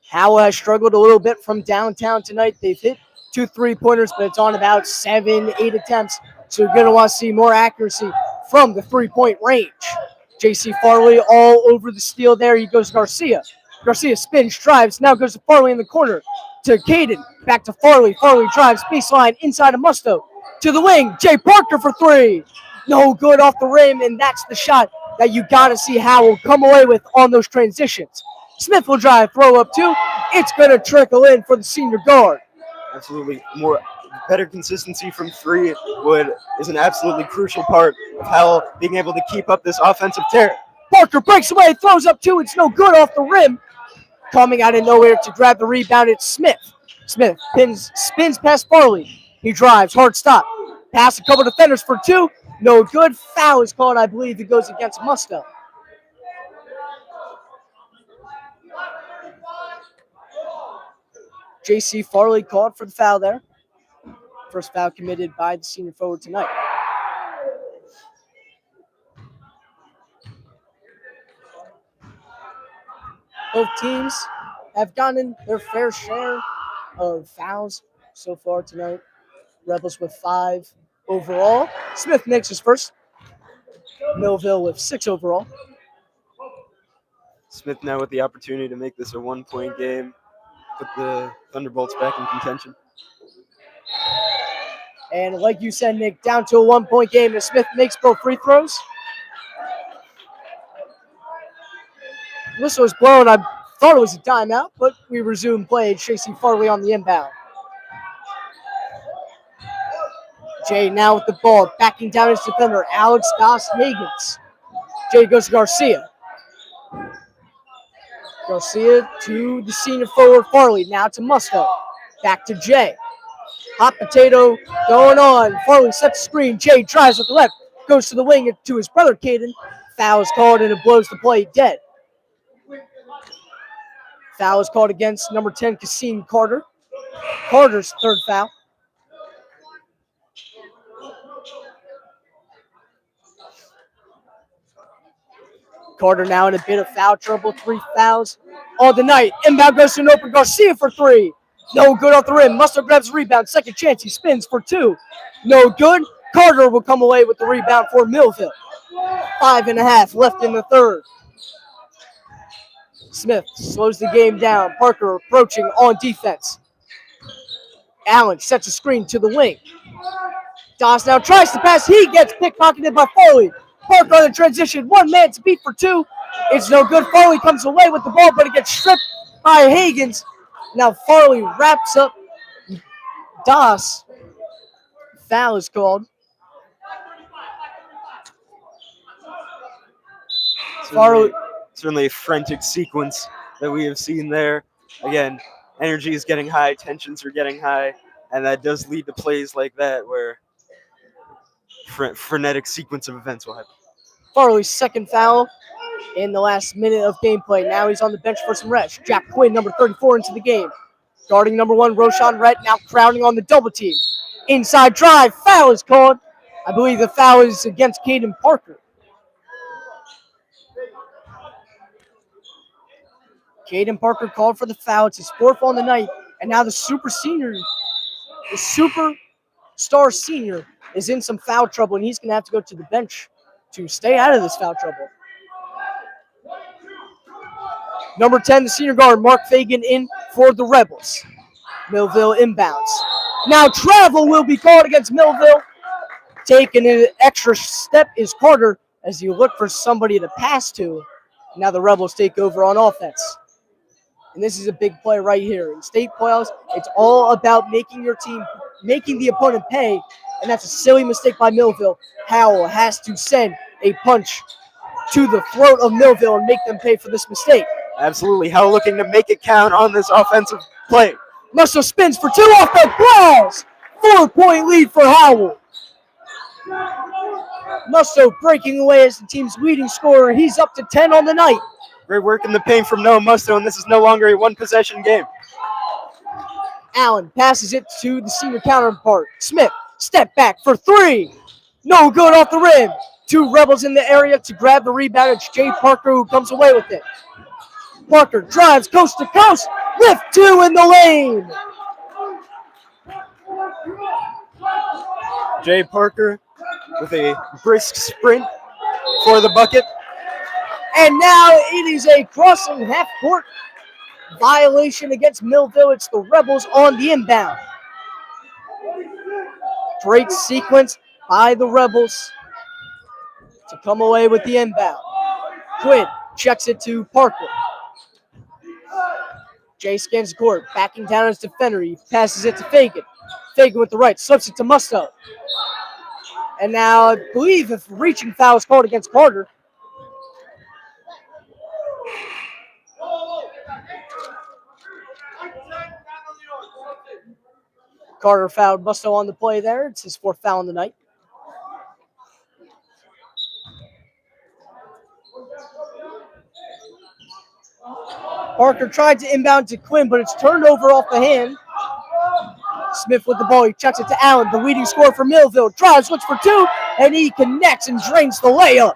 Howell has struggled a little bit from downtown tonight. They've hit 2 3-pointers, but it's on about 7, 8 attempts. So you're going to want to see more accuracy from the 3-point range. J.C. Farley all over the steal there. He goes to Garcia. Garcia spins, drives, now goes to Farley in the corner. To Caden, back to Farley. Farley drives, baseline, inside of Musto. To the wing, Jay Parker for 3. No good off the rim, and that's the shot that you got to see Howell come away with on those transitions. Smith will drive, throw up 2. It's going to trickle in for the senior guard. Absolutely, better consistency from three is an absolutely crucial part of Howell being able to keep up this offensive tear. Parker breaks away, throws up two. It's no good off the rim. Coming out of nowhere to grab the rebound, it's Smith. Smith spins past Farley. He drives, hard stop. Pass a couple defenders for two. No good. Foul is called, I believe. It goes against Musto. J.C. Farley called for the foul there. First foul committed by the senior forward tonight. Both teams have gotten their fair share of fouls so far tonight. Rebels with 5 overall. Smith makes his first. Milville with 6 overall. Smith now with the opportunity to make this a 1-point game. Put the Thunderbolts back in contention. And like you said, Nick, down to a 1-point game as Smith makes both free throws. Whistle was blown. I thought it was a timeout, but we resume play. J.C. Farley on the inbound. Jay now with the ball, backing down his defender, Alex Das Higgins. Jay goes to Garcia. Garcia to the senior forward, Farley. Now to Musto. Back to Jay. Hot potato going on. Farley sets the screen. Jay drives with the left. Goes to the wing to his brother, Caden. Foul is called and it blows the play dead. Foul is called against number 10, Cassine Carter. Carter's third foul. Carter now in a bit of foul trouble. 3 fouls on the night. Inbound goes to an open Garcia for 3. No good off the rim. Musto grabs the rebound. Second chance. He spins for 2. No good. Carter will come away with the rebound for Milville. 5.5 left in the third. Smith slows the game down. Parker approaching on defense. Allen sets a screen to the wing. Doss now tries to pass. He gets pickpocketed by Farley. Parker on the transition. 1 man to beat for 2. It's no good. Farley comes away with the ball, but it gets stripped by Higgins. Now Farley wraps up Doss. Foul is called. Certainly a frantic sequence that we have seen there. Again, energy is getting high, tensions are getting high, and that does lead to plays like that where frenetic sequence of events will happen. Farley's second foul in the last minute of gameplay. Now he's on the bench for some rest. Jack Quinn, number 34, into the game. Guarding number 1, Roshan Rhett, now crowding on the double team. Inside drive, foul is called. I believe the foul is against Caden Parker. Caden Parker called for the foul. It's his 4th on the night. And now the superstar senior is in some foul trouble, and he's going to have to go to the bench to stay out of this foul trouble. Number 10, the senior guard, Mark Fagan, in for the Rebels. Milville inbounds. Now travel will be called against Milville. Taking an extra step is Carter as you look for somebody to pass to. Now the Rebels take over on offense. And this is a big play right here. In state playoffs, it's all about making the opponent pay, and that's a silly mistake by Milville. Howell has to send a punch to the throat of Milville and make them pay for this mistake. Absolutely. Howell looking to make it count on this offensive play. Musto spins for 2 off the glass. 4-point lead for Howell. Musto breaking away as the team's leading scorer. He's up to 10 on the night. Great work in the paint from Noah Musto, and this is no longer a 1-possession game. Allen passes it to the senior counterpart. Smith, step back for 3. No good off the rim. 2 Rebels in the area to grab the rebound. It's Jay Parker who comes away with it. Parker drives coast to coast. Lift 2 in the lane. Jay Parker with a brisk sprint for the bucket. And now it is a crossing half-court violation against Milville. It's the Rebels on the inbound. Great sequence by the Rebels to come away with the inbound. Quinn checks it to Parker. Jay scans the court, backing down his defender. He passes it to Fagan. Fagan with the right, slips it to Musto. And now I believe if reaching foul is called against Carter. Carter fouled Musto on the play there. It's his 4th foul on the night. Parker tried to inbound to Quinn, but it's turned over off the hand. Smith with the ball. He chucks it to Allen, the leading scorer for Milville. Drives, looks for 2, and he connects and drains the layup.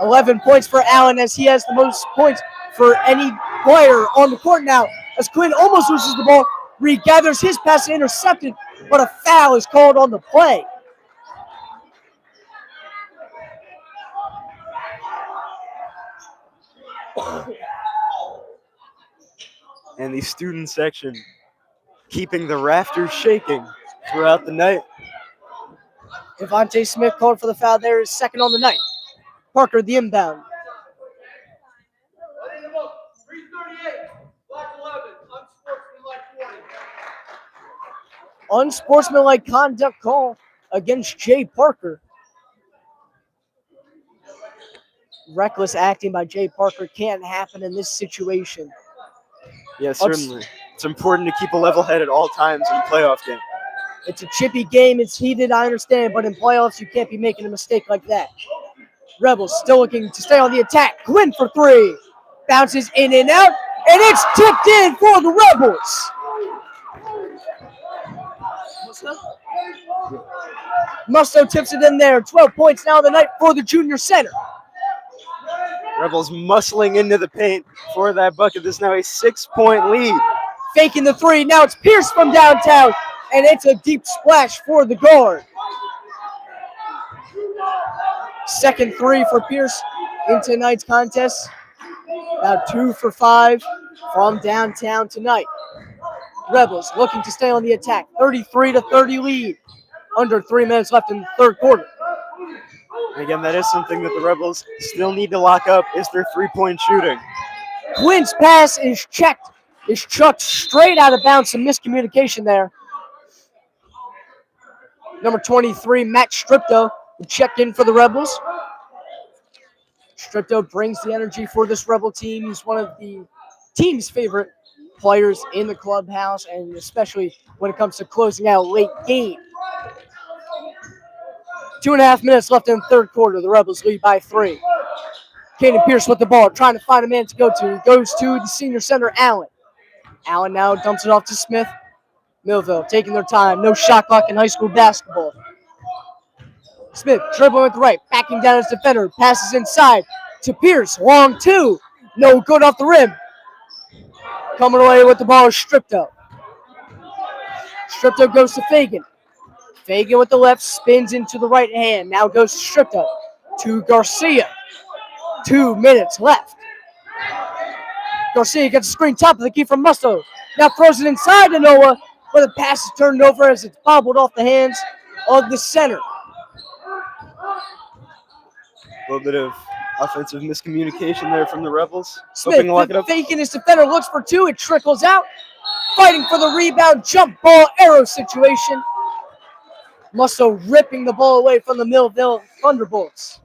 11 points for Allen as he has the most points for any player on the court now. As Quinn almost loses the ball, regathers his pass and intercepted, but a foul is called on the play. And the student section keeping the rafters shaking throughout the night. Devontae Smith called for the foul there, is 2nd on the night. Parker the inbound. Unsportsmanlike conduct call against Jay Parker. Reckless acting by Jay Parker can't happen in this situation. Yes, certainly. It's important to keep a level head at all times in a playoff game. It's a chippy game. It's heated, I understand, but in playoffs, you can't be making a mistake like that. Rebels still looking to stay on the attack. Quinn for 3. Bounces in and out, and it's tipped in for the Rebels. Musto tips it in there. 12 points now on the night for the junior center. Rebels muscling into the paint for that bucket. This is now a 6-point lead. Faking the 3. Now it's Pierce from downtown, and it's a deep splash for the guard. 2nd 3 for Pierce in tonight's contest. Now 2 for 5 from downtown tonight. Rebels looking to stay on the attack. 33-30 lead. Under 3 minutes left in the 3rd quarter. And again, that is something that the Rebels still need to lock up, is their 3-point shooting. Quinn's pass is chucked straight out of bounds. Some miscommunication there. Number 23, Matt Stripto, will check in for the Rebels. Stripto brings the energy for this Rebel team. He's one of the team's favorite players in the clubhouse, and especially when it comes to closing out late game. 2.5 minutes left in the 3rd quarter. The Rebels lead by 3. Caden Pierce with the ball, trying to find a man to go to. He goes to the senior center, Allen. Allen now dumps it off to Smith. Milville taking their time. No shot clock in high school basketball. Smith dribbling with the right, backing down his defender. Passes inside to Pierce. Long 2. No good off the rim. Coming away with the ball is Stripto. Stripto goes to Fagan. Fagan with the left, spins into the right hand. Now goes to Stripto. To Garcia. 2 minutes left. Garcia gets a screen top of the key from Musto. Now throws it inside to Noah, but the pass is turned over as it's bobbled off the hands of the center. A little bit of offensive miscommunication there from the Rebels. Smith faking his defender, looks for 2. It trickles out. Fighting for the rebound, jump ball arrow situation. Musto ripping the ball away from the Milville Thunderbolts.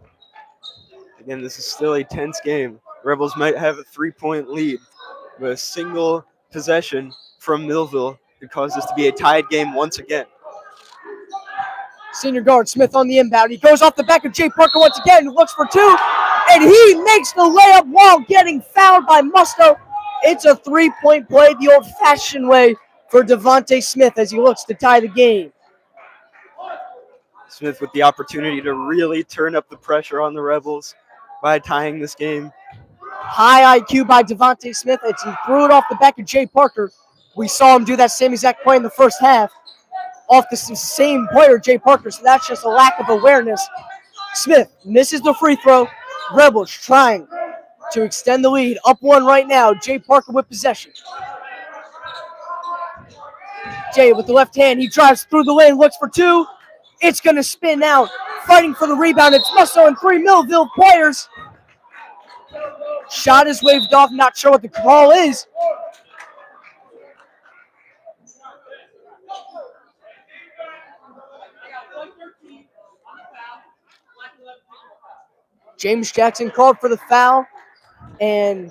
Again, this is still a tense game. Rebels might have a 3-point lead, but a single possession from Milville could cause this to be a tied game once again. Senior guard Smith on the inbound. He goes off the back of Jay Parker once again, looks for 2, and he makes the layup while getting fouled by Musto. It's a 3-point play the old-fashioned way for Devontae Smith as he looks to tie the game. Smith with the opportunity to really turn up the pressure on the Rebels by tying this game. High IQ by Devontae Smith as he threw it off the back of Jay Parker. We saw him do that same exact play in the first half off the same player, Jay Parker, so that's just a lack of awareness. Smith misses the free throw. Rebels trying to extend the lead. Up 1 right now. Jay Parker with possession. Jay with the left hand. He drives through the lane, looks for 2. It's going to spin out. Fighting for the rebound. It's Musto and 3 Milville players. Shot is waved off. Not sure what the call is. James Jackson called for the foul, and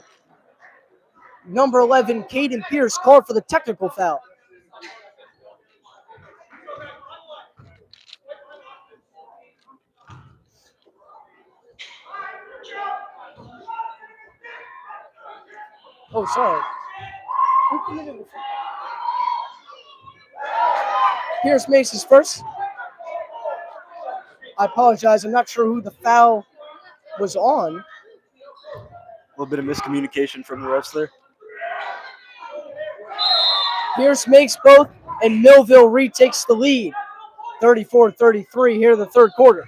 number 11, Caden Pierce, called for the technical foul. Oh, sorry. Who committed the foul? Pierce makes his first. I apologize. I'm not sure who the foul was on. A little bit of miscommunication from the refs there. Pierce makes both, and Milville retakes the lead. 34-33 here in the third quarter.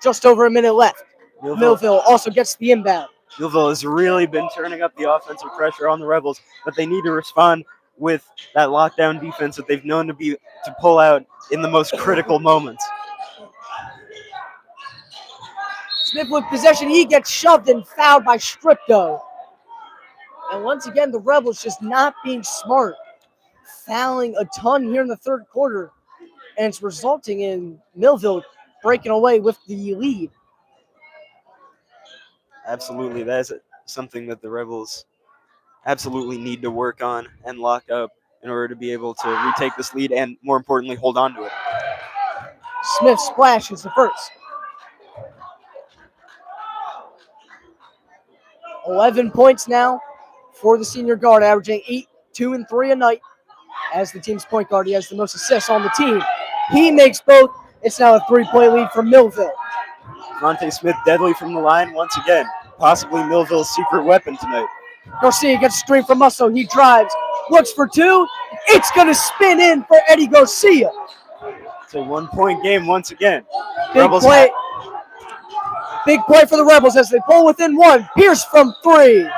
Just over a minute left. Milville also gets the inbound. Milville has really been turning up the offensive pressure on the Rebels, but they need to respond with that lockdown defense that they've known to pull out in the most critical moments. Smith with possession. He gets shoved and fouled by Stripko. And once again, the Rebels just not being smart. Fouling a ton here in the third quarter. And it's resulting in Milville breaking away with the lead. Absolutely. That's something that the Rebels absolutely need to work on and lock up in order to be able to retake this lead and, more importantly, hold on to it. Smith splashes the first. 11 points now for the senior guard, averaging 8, 2, and 3 a night. As the team's point guard, he has the most assists on the team. He makes both. It's now a 3-point lead for Milville. Devontae Smith deadly from the line once again. Possibly Millville's secret weapon tonight. Garcia gets a screen from Musso. He drives, looks for two. It's going to spin in for Eddie Garcia. It's a 1-point game once again. Big play. Big play for the Rebels as they pull within one. Pierce from 3.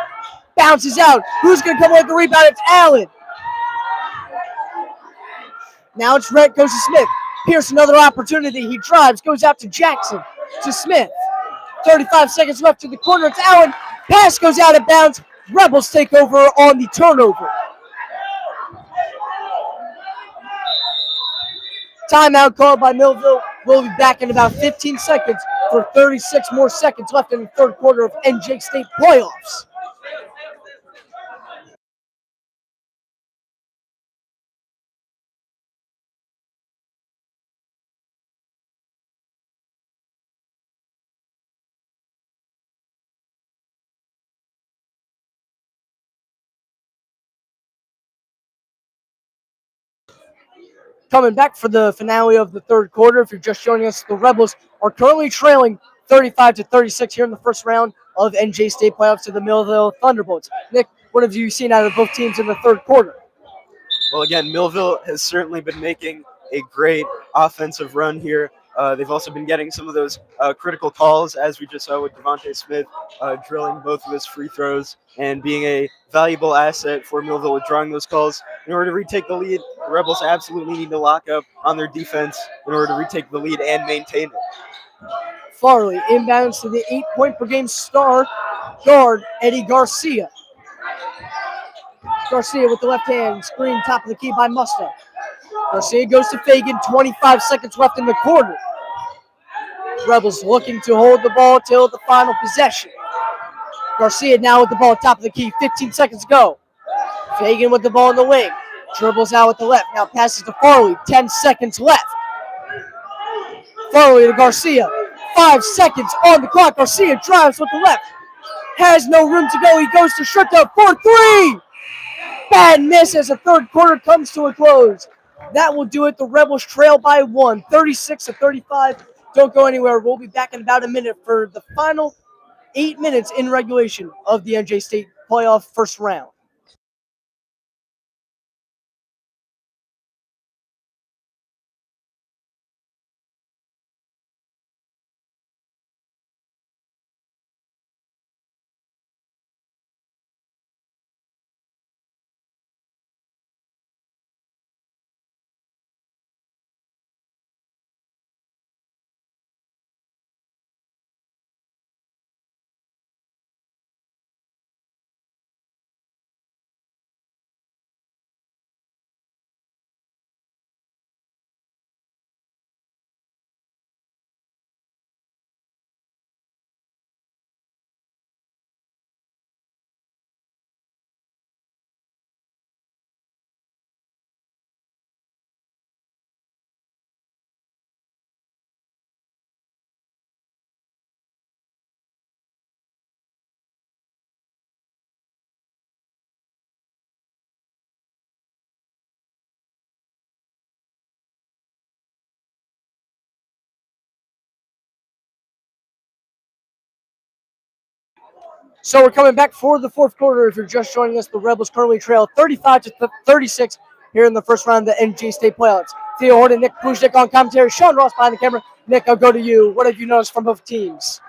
Bounces out. Who's going to come away with the rebound? It's Allen. Now it's Rhett, goes to Smith. Pierce, another opportunity. He drives, goes out to Jackson, to Smith. 35 seconds left to the corner. It's Allen. Pass goes out of bounds. Rebels take over on the turnover. Timeout called by Milville. We'll be back in about 15 seconds for 36 more seconds left in the third quarter of NJ State playoffs. Coming back for the finale of the third quarter. If you're just joining us, the Rebels are currently trailing 35-36 here in the first round of NJ State playoffs to the Milville Thunderbolts. Nick, what have you seen out of both teams in the third quarter? Well, again, Milville has certainly been making a great offensive run here. They've also been getting some of those critical calls, as we just saw with Devontae Smith drilling both of his free throws and being a valuable asset for Milville with drawing those calls. In order to retake the lead, the Rebels absolutely need to lock up on their defense in order to retake the lead and maintain it. Farley inbounds to the 8-point per game star guard, Eddie Garcia. Garcia with the left hand, screen top of the key by Musto. Garcia goes to Fagan, 25 seconds left in the quarter. Rebels looking to hold the ball till the final possession. Garcia now with the ball top of the key, 15 seconds to go. Fagan with the ball in the wing, dribbles out with the left, now passes to Farley, 10 seconds left. Farley to Garcia, 5 seconds on the clock. Garcia drives with the left, has no room to go. He goes to Shrita for 3. Bad miss as the third quarter comes to a close. That will do it. The Rebels trail by 1, 36-35. Don't go anywhere. We'll be back in about a minute for the final 8 minutes in regulation of the NJ State playoff first round. So we're coming back for the fourth quarter. If you're just joining us, the Rebels currently trail 35-36 here in the first round of the NJ State playoffs. Theo Horton, Nick Pluzhnik on commentary, Sean Ross behind the camera. Nick, I'll go to you. What have you noticed from both teams?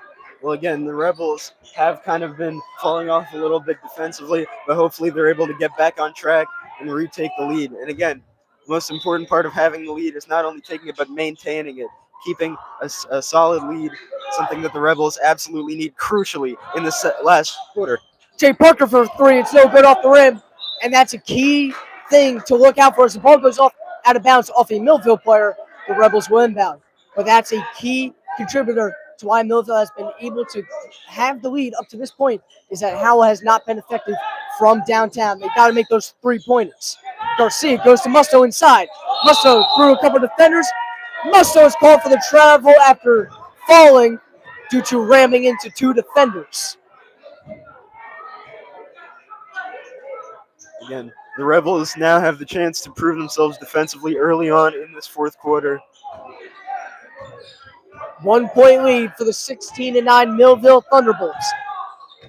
Well, again, the Rebels have kind of been falling off a little bit defensively, but hopefully they're able to get back on track and retake the lead. And again, the most important part of having the lead is not only taking it, but maintaining it, keeping a solid lead, something that the Rebels absolutely need crucially in the last quarter. Jay Parker for three. It's no good off the rim, and that's a key thing to look out for. As the ball goes off out of bounds off a Milville player, the Rebels will inbound. But that's a key contributor to why Milville has been able to have the lead up to this point, is that Howell has not been effective from downtown. They got to make those 3-pointers. Garcia goes to Musto inside. Musto through a couple of defenders. Musto is called for the travel after falling due to ramming into 2 defenders. Again, the Rebels now have the chance to prove themselves defensively early on in this fourth quarter. 1-point lead for the 16-9 Milville Thunderbolts.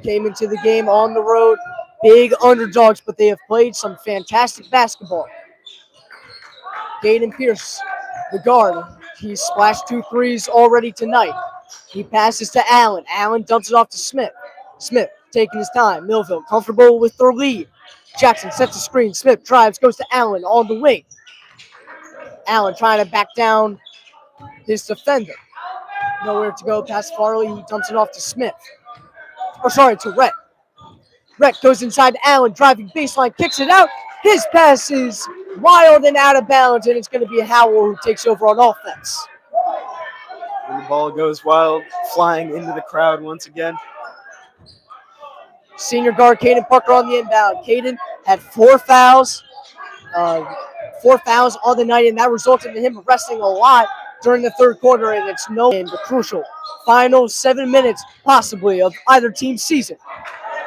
Came into the game on the road, big underdogs, but they have played some fantastic basketball. Caden Pierce, the guard, he's splashed 2 threes already tonight. He passes to Allen. Allen dumps it off to Smith. Smith taking his time. Milville comfortable with their lead. Jackson sets a screen. Smith drives, goes to Allen on the wing. Allen trying to back down his defender. Nowhere to go past Farley. He dumps it off to Smith. To Rhett. Rhett goes inside to Allen, driving baseline, kicks it out. His pass is wild and out of bounds, and it's going to be Howell who takes over on offense. And the ball goes wild, flying into the crowd once again. Senior guard Caden Parker on the inbound. Caden had 4 fouls. 4 fouls on the night, and that resulted in him resting a lot during the third quarter, and it's no game, the crucial final 7 minutes, possibly, of either team's season.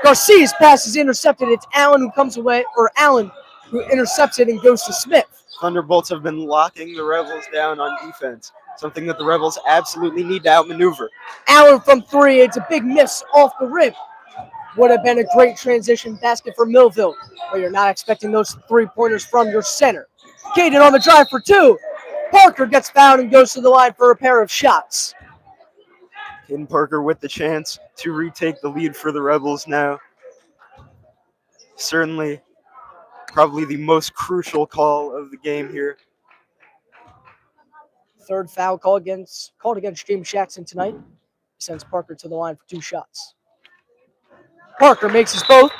Garcia's pass is intercepted. It's Allen who comes away, or Allen who intercepts it and goes to Smith. Thunderbolts have been locking the Rebels down on defense, something that the Rebels absolutely need to outmaneuver. Allen from 3, it's a big miss off the rim. Would have been a great transition basket for Milville, but you're not expecting those 3-pointers from your center. Caden on the drive for 2. Parker gets fouled and goes to the line for a pair of shots. Caden Parker with the chance to retake the lead for the Rebels now. Certainly, probably the most crucial call of the game here. Third foul called against James Jackson tonight. He sends Parker to the line for 2 shots. Parker makes his both.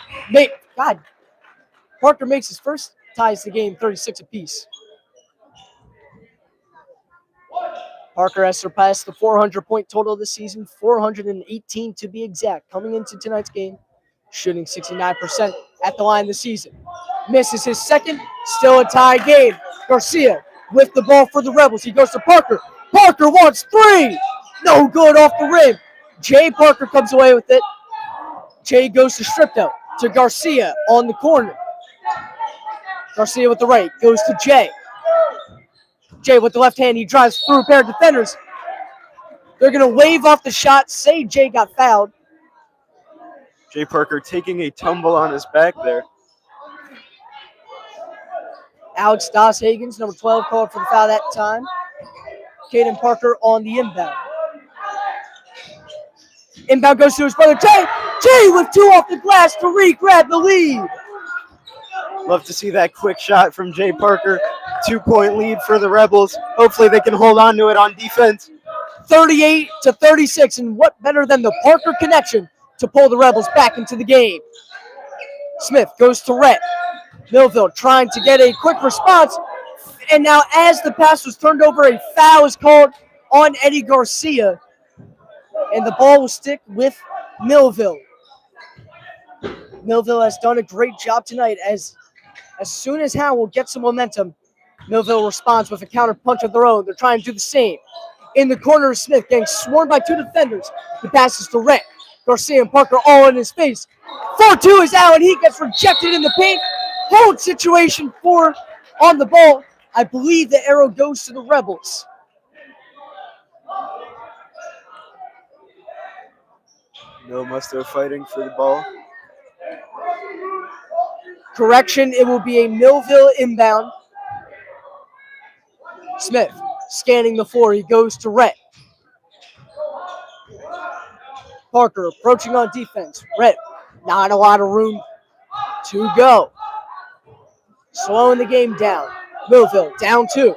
Parker makes his first, ties the game 36 apiece. Parker has surpassed the 400-point total this season, 418 to be exact, coming into tonight's game, shooting 69% at the line this season. Misses his second, still a tie game. Garcia with the ball for the Rebels. He goes to Parker. Parker wants 3. No good off the rim. Jay Parker comes away with it. Jay goes to strip out to Garcia on the corner. Garcia with the right, goes to Jay. Jay with the left hand, he drives through a pair of defenders. They're going to wave off the shot, say Jay got fouled. Jay Parker taking a tumble on his back there. Alex Doss Hagens, number 12, called for the foul that time. Caden Parker on the inbound. Inbound goes to his brother, Jay. Jay with 2 off the glass to re-grab the lead. Love to see that quick shot from Jay Parker. 2-point lead for the Rebels. Hopefully they can hold on to it on defense. 38-36, and what better than the Parker connection to pull the Rebels back into the game. Smith goes to Rhett. Milville trying to get a quick response, and now as the pass was turned over, a foul is called on Eddie Garcia, and the ball will stick with Milville. Milville has done a great job tonight. As soon as Howell gets some momentum, Milville responds with a counter punch of their own. They're trying to do the same. In the corner of Smith, getting swarmed by 2 defenders. The passes to Rhett. Garcia and Parker all in his face. 4-2 is Allen. He gets rejected in the paint. Hold situation 4 on the ball. I believe the arrow goes to the Rebels. No Musto fighting for the ball. Correction, it will be a Milville inbound. Smith scanning the floor. He goes to Rhett. Parker approaching on defense. Rhett, not a lot of room to go. Slowing the game down. Milville down 2.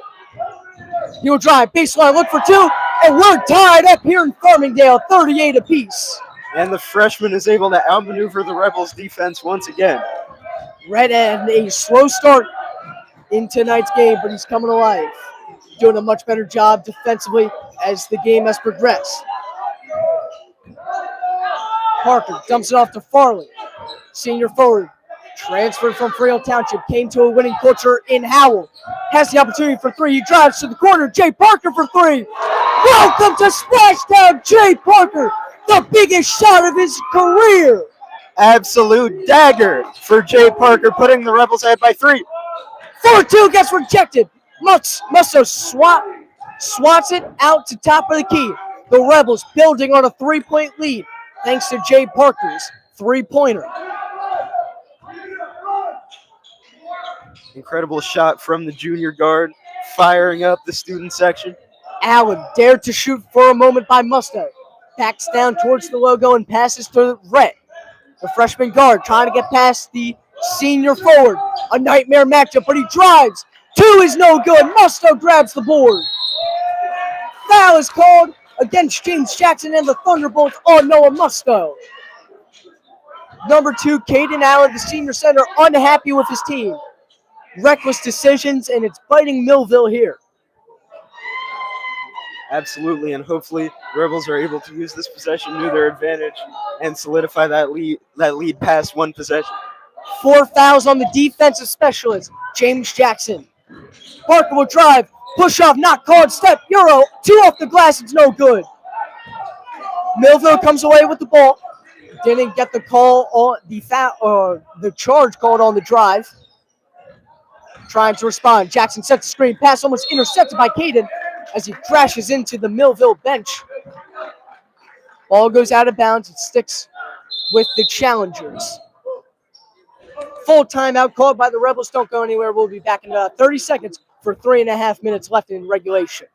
He'll drive, baseline, look for 2, and we're tied up here in Farmingdale, 38 apiece. And the freshman is able to outmaneuver the Rebels defense once again. Rhett had a slow start in tonight's game, but he's coming alive. Doing a much better job defensively as the game has progressed. Parker dumps it off to Farley. Senior forward, transferred from Frio Township, came to a winning culture in Howell. Has the opportunity for 3. He drives to the corner. Jay Parker for 3. Welcome to Splashtown, Jay Parker. The biggest shot of his career. Absolute dagger for Jay Parker, putting the Rebels ahead by 3. 4-2 gets rejected. Musto swats it out to top of the key. The Rebels building on a 3-point lead thanks to Jay Parker's 3-pointer. Incredible shot from the junior guard, firing up the student section. Allen dared to shoot for a moment by Musto. Backs down towards the logo and passes to Rhett. The freshman guard trying to get past the senior forward. A nightmare matchup, but he drives. 2 is no good. Musto grabs the board. Foul is called against James Jackson and the Thunderbolts on Noah Musto. Number 2, Caden Allen, the senior center, unhappy with his team. Reckless decisions, and it's biting Milville here. Absolutely, and hopefully the Rebels are able to use this possession to their advantage and solidify that lead past 1 possession. 4 fouls on the defensive specialist, James Jackson. Parker will drive, push off, not called, step, Euro, 2 off the glass, it's no good. Milville comes away with the ball. Didn't get the call on the foul, the charge called on the drive. Trying to respond. Jackson sets the screen. Pass almost intercepted by Caden as he crashes into the Milville bench. Ball goes out of bounds. It sticks with the challengers. Full timeout called by the Rebels. Don't go anywhere. We'll be back in 30 seconds for 3.5 minutes left in regulation.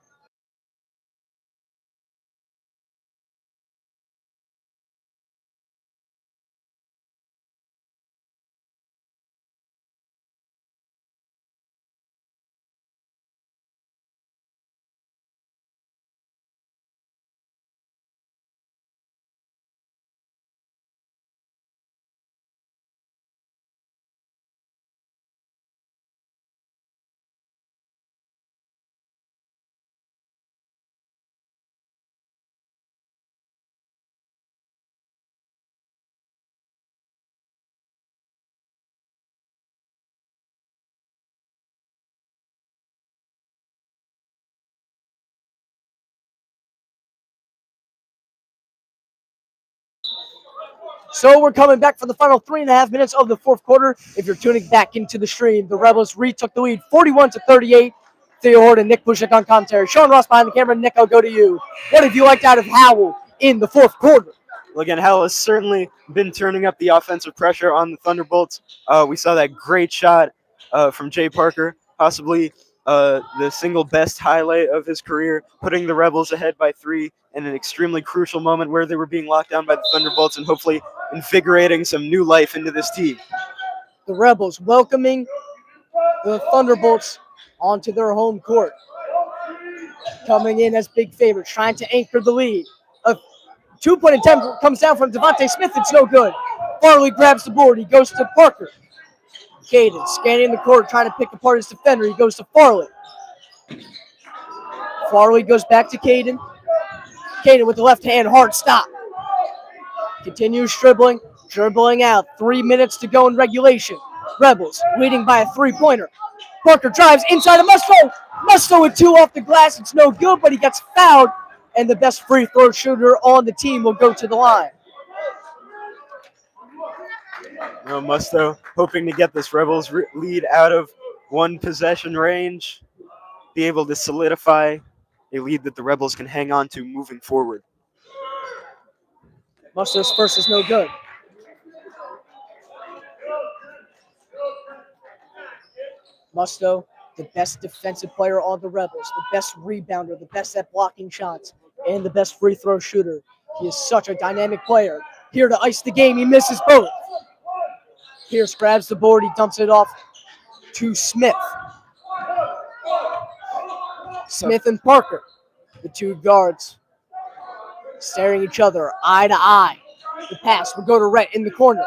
So we're coming back for the final 3.5 minutes of the 4th quarter. If you're tuning back into the stream, the Rebels retook the lead 41-38. Theo Horton, Nick Pluzhnik on commentary. Sean Ross behind the camera. Nick, I'll go to you. What have you liked out of Howell in the 4th quarter? Well, again, Howell has certainly been turning up the offensive pressure on the Thunderbolts. We saw that great shot from Jay Parker, possibly the single best highlight of his career, putting the Rebels ahead by 3 in an extremely crucial moment where they were being locked down by the Thunderbolts and hopefully invigorating some new life into this team. The Rebels welcoming the Thunderbolts onto their home court. Coming in as big favorites, trying to anchor the lead. A 2-point attempt comes down from Devontae Smith. It's no good. Farley grabs the board. He goes to Parker. Caden scanning the court, trying to pick apart his defender. He goes to Farley. Farley goes back to Caden. Caden with the left hand, hard stop. Continues dribbling out. 3 minutes to go in regulation. Rebels leading by a 3-pointer. Parker drives inside of Musto. Musto with 2 off the glass. It's no good, but he gets fouled, and the best free throw shooter on the team will go to the line. Musto hoping to get this Rebels lead out of 1 possession range, be able to solidify a lead that the Rebels can hang on to moving forward. Musto's first is no good. Musto, the best defensive player on the Rebels, the best rebounder, the best at blocking shots, and the best free throw shooter. He is such a dynamic player. Here to ice the game, he misses both. Pierce grabs the board, he dumps it off to Smith. Smith and Parker, the two guards, staring each other eye to eye. The pass will go to Rhett in the corner.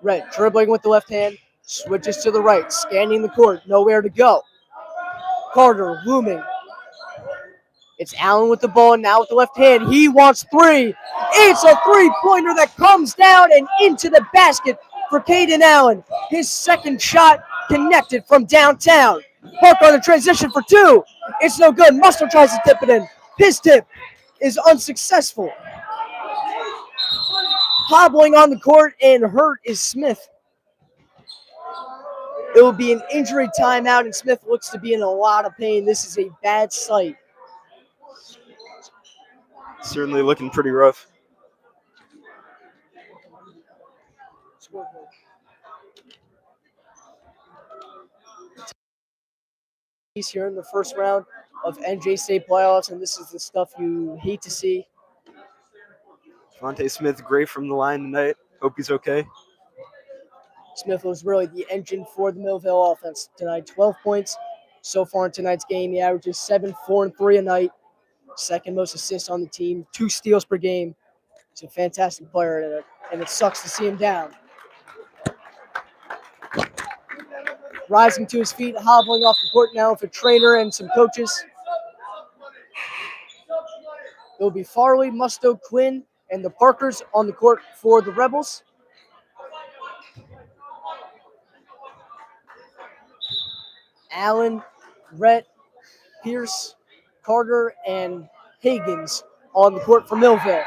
Rhett dribbling with the left hand, switches to the right, scanning the court, nowhere to go. Carter looming. It's Allen with the ball now with the left hand. He wants three. It's a three-pointer that comes down and into the basket for Caden Allen. His second shot connected from downtown. Parker on the transition for two. It's no good. Musto tries to tip it in. His tip is unsuccessful. Hobbling on the court and hurt is Smith. It will be an injury timeout, and Smith looks to be in a lot of pain. This is a bad sight. Certainly looking pretty rough. He's here in the first round of NJ State playoffs, and this is the stuff you hate to see. Devontae Smith, great from the line tonight. Hope he's okay. Smith was really the engine for the Milville offense tonight. 12 points so far in tonight's game. He averages 7, 4, and 3 a night. Second most assists on the team. 2 steals per game. He's a fantastic player, and it sucks to see him down. Rising to his feet, hobbling off the court now with a trainer and some coaches. It will be Farley, Musto, Quinn, and the Parkers on the court for the Rebels. Allen, Rhett, Pierce, Carter, and Higgins on the court for Milville.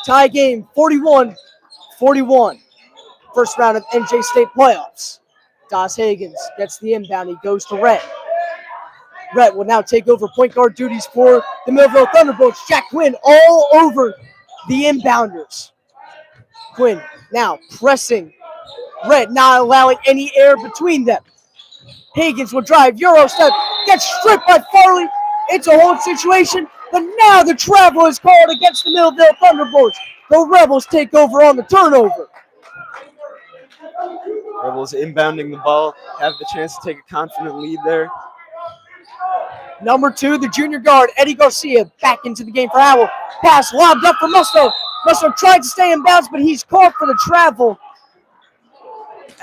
Tie game, 41-41. First round of NJ State playoffs. Das Higgins gets the inbound. He goes to Rhett. Rhett will now take over point guard duties for the Milville Thunderbolts. Jack Quinn all over the inbounders. Quinn now pressing. Rhett not allowing any air between them. Higgins will drive, Euro step, gets stripped by Farley. It's a hold situation, but now the travel is called against the Milville Thunderbolts. The Rebels take over on the turnover. Rebels inbounding the ball, have the chance to take a confident lead there. Number 2, the junior guard, Eddie Garcia, back into the game for Howell. Pass lobbed up for Musto. Musto tried to stay in bounds, but he's called for the travel.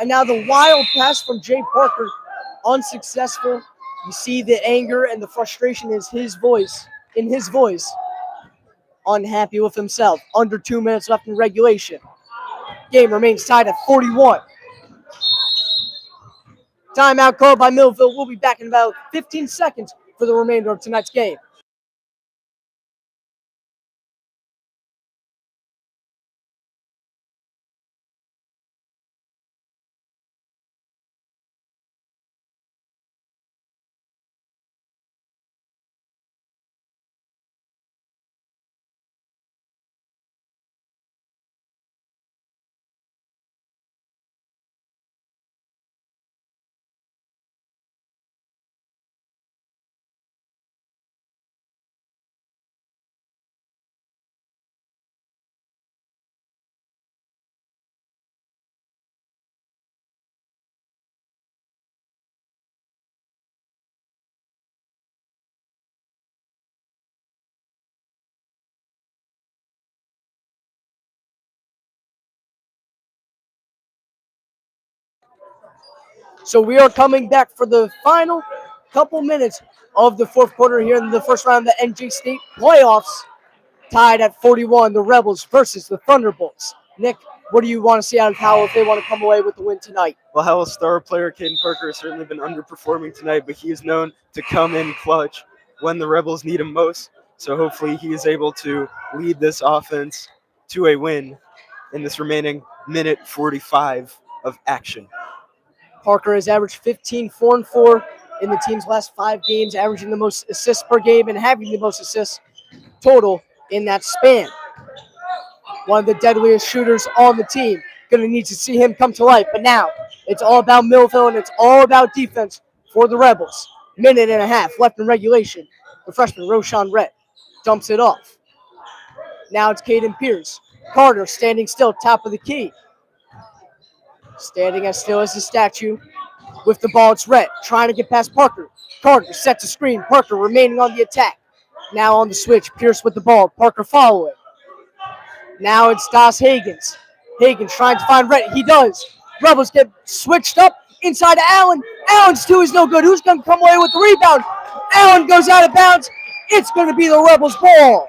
And now the wild pass from Jay Parker, unsuccessful. You see the anger and the frustration is in his voice. Unhappy with himself. Under 2 minutes left in regulation. Game remains tied at 41. Timeout called by Milville. We'll be back in about 15 seconds for the remainder of tonight's game. So we are coming back for the final couple minutes of the fourth quarter here in the first round of the NJ State playoffs. Tied at 41, the Rebels versus the Thunderbolts. Nick, what do you want to see out of Howell if they want to come away with the win tonight? Well, Howell's star player, Caden Parker, has certainly been underperforming tonight, but he is known to come in clutch when the Rebels need him most. So hopefully he is able to lead this offense to a win in this remaining minute 45 of action. Parker has averaged 15, 4, and 4 in the team's last 5 games, averaging the most assists per game and having the most assists total in that span. one of the deadliest shooters on the team. Going to need to see him come to life. But now it's all about Milville and it's all about defense for the Rebels. Minute and a half left in regulation. The freshman Roshan Rhett dumps it off. Now it's Caden Pierce. Carter standing still, top of the key. Standing as still as a statue. With the ball, it's Rhett trying to get past Parker. Carter sets a screen. Parker remaining on the attack. Now on the switch, Pierce with the ball. Parker following. Now it's Das Higgins. Higgins trying to find Rhett. He does. Rebels get switched up inside to Allen. Allen's two is no good. Who's going to come away with the rebound? Allen goes out of bounds. It's going to be the Rebels' ball.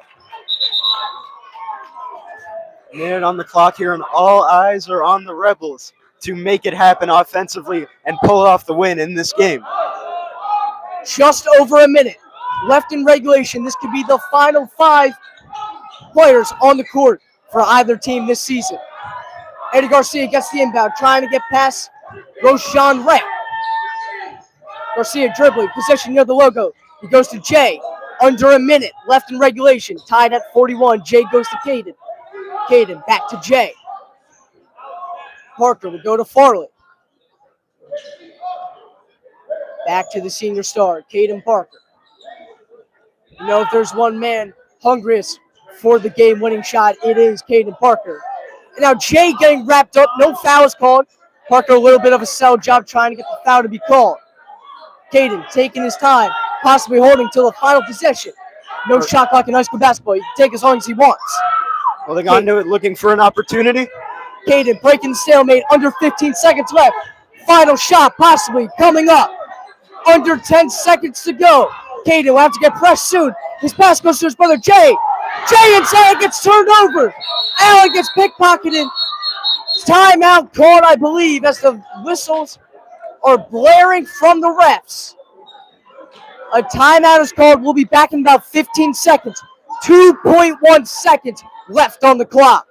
Minute on the clock here, and all eyes are on the Rebels to make it happen offensively and pull off the win in this game. Just over a minute left in regulation. This could be the final 5 players on the court for either team this season. Eddie Garcia gets the inbound, trying to get past Roshan Rhett. Garcia dribbling, possession near the logo. He goes to Jay. Under a minute left in regulation. Tied at 41. Jay goes to Caden. Caden back to Jay. Parker will go to Farley. Back to the senior star, Caden Parker. You know, if there's one man hungriest for the game-winning shot, it is Caden Parker. And now Jay getting wrapped up. No fouls called. Parker a little bit of a sell job trying to get the foul to be called. Caden taking his time, possibly holding till the final possession. No shot clock in high school basketball. He can take as long as he wants. Holding on to it, looking for an opportunity. Caden breaking the stalemate. Under 15 seconds left. Final shot possibly coming up. Under 10 seconds to go. Caden will have to get pressed soon. His pass goes to his brother Jay. Jay inside gets turned over. Allen gets pickpocketed. Timeout called, I believe, as the whistles are blaring from the refs. A timeout is called. We'll be back in about 15 seconds. 2.1 seconds left on the clock.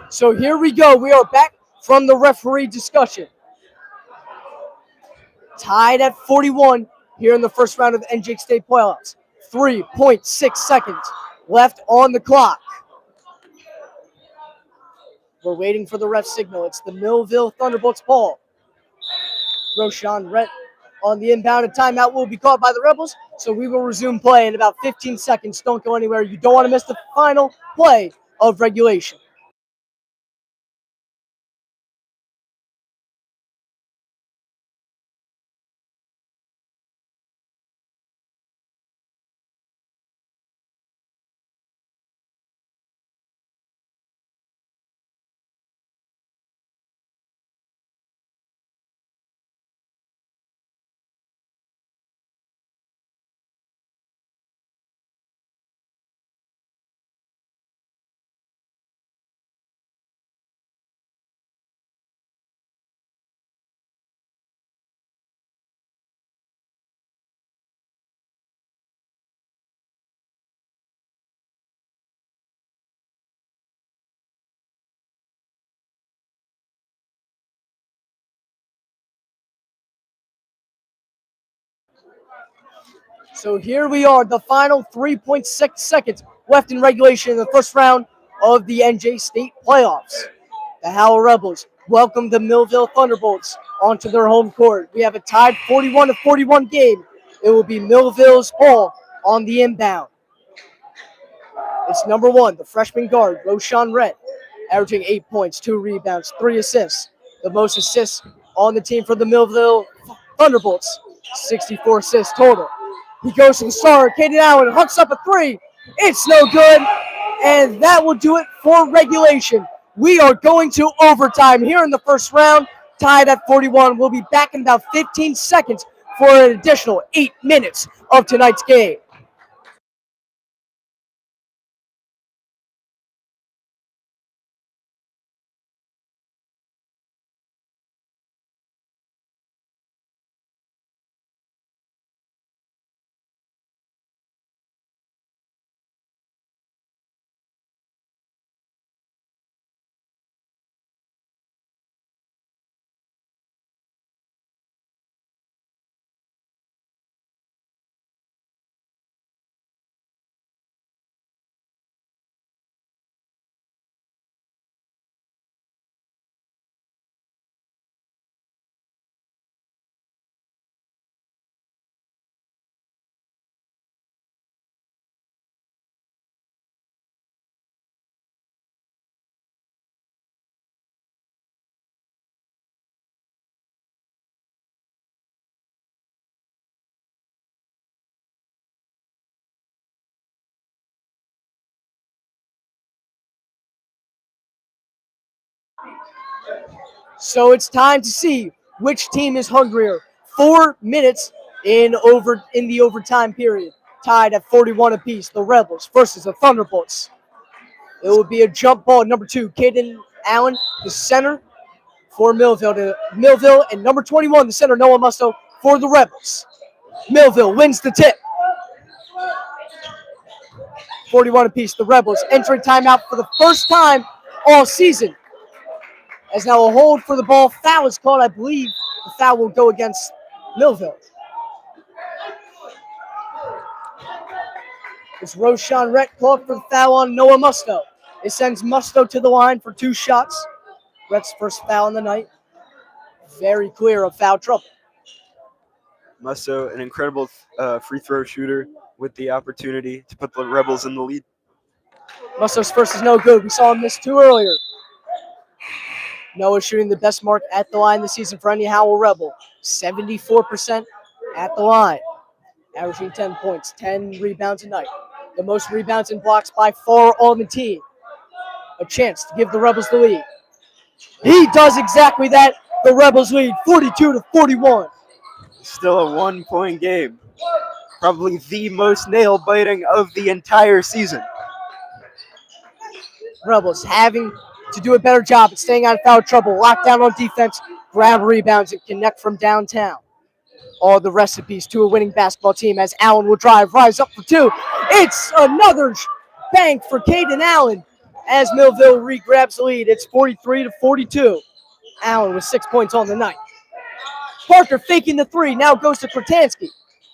So here we go. We are back from the referee discussion. Tied at 41 here in the first round of the NJ State playoffs. 3.6 seconds left on the clock. We're waiting for the ref signal. It's the Milville Thunderbolts ball. Roshan Rhett on the inbound. A timeout will be called by the Rebels, so we will resume play in about 15 seconds. Don't go anywhere. You don't want to miss the final play of regulation. So here we are, the final 3.6 seconds left in regulation in the first round of the NJ State playoffs. The Howell Rebels welcome the Milville Thunderbolts onto their home court. We have a tied 41-41 game. It will be Milville's ball on the inbound. It's number 1, the freshman guard, Roshan Rett, averaging 8 points, 2 rebounds, 3 assists. The most assists on the team for the Milville Thunderbolts, 64 assists total. He goes to the star, Caden Allen, hooks up a 3. It's no good, and that will do it for regulation. We are going to overtime here in the first round, tied at 41. We'll be back in about 15 seconds for an additional 8 minutes of tonight's game. So it's time to see which team is hungrier. 4 minutes in the overtime period, tied at 41 apiece. The Rebels versus the Thunderbolts. It will be a jump ball. Number 2, Caden Allen, the center for Milville, and number 21, the center, Noah Musto, for the Rebels. Milville wins the tip. 41 apiece. The Rebels entering timeout for the first time all season. As now a hold for the ball. Foul is called. I believe the foul will go against Milville. It's Roshan Rett called for the foul on Noah Musto. It sends Musto to the line for 2 shots. Rett's first foul in the night. Very clear of foul trouble. Musto, an incredible free throw shooter with the opportunity to put the Rebels in the lead. Musto's first is no good. We saw him miss 2 earlier. Noah shooting the best mark at the line this season for any Howell Rebel. 74% at the line. Averaging 10 points, 10 rebounds a night. The most rebounds and blocks by far on the team. A chance to give the Rebels the lead. He does exactly that. The Rebels lead 42-41. Still a 1-point game. Probably the most nail-biting of the entire season. Rebels having to do a better job at staying out of foul trouble, lock down on defense, grab rebounds, and connect from downtown. All the recipes to a winning basketball team as Allen will drive, rise up for 2. It's another bank for Caden Allen as Milville re-grabs the lead. It's 43-42. Allen with 6 points on the night. Parker faking the 3, now goes to Kratansky.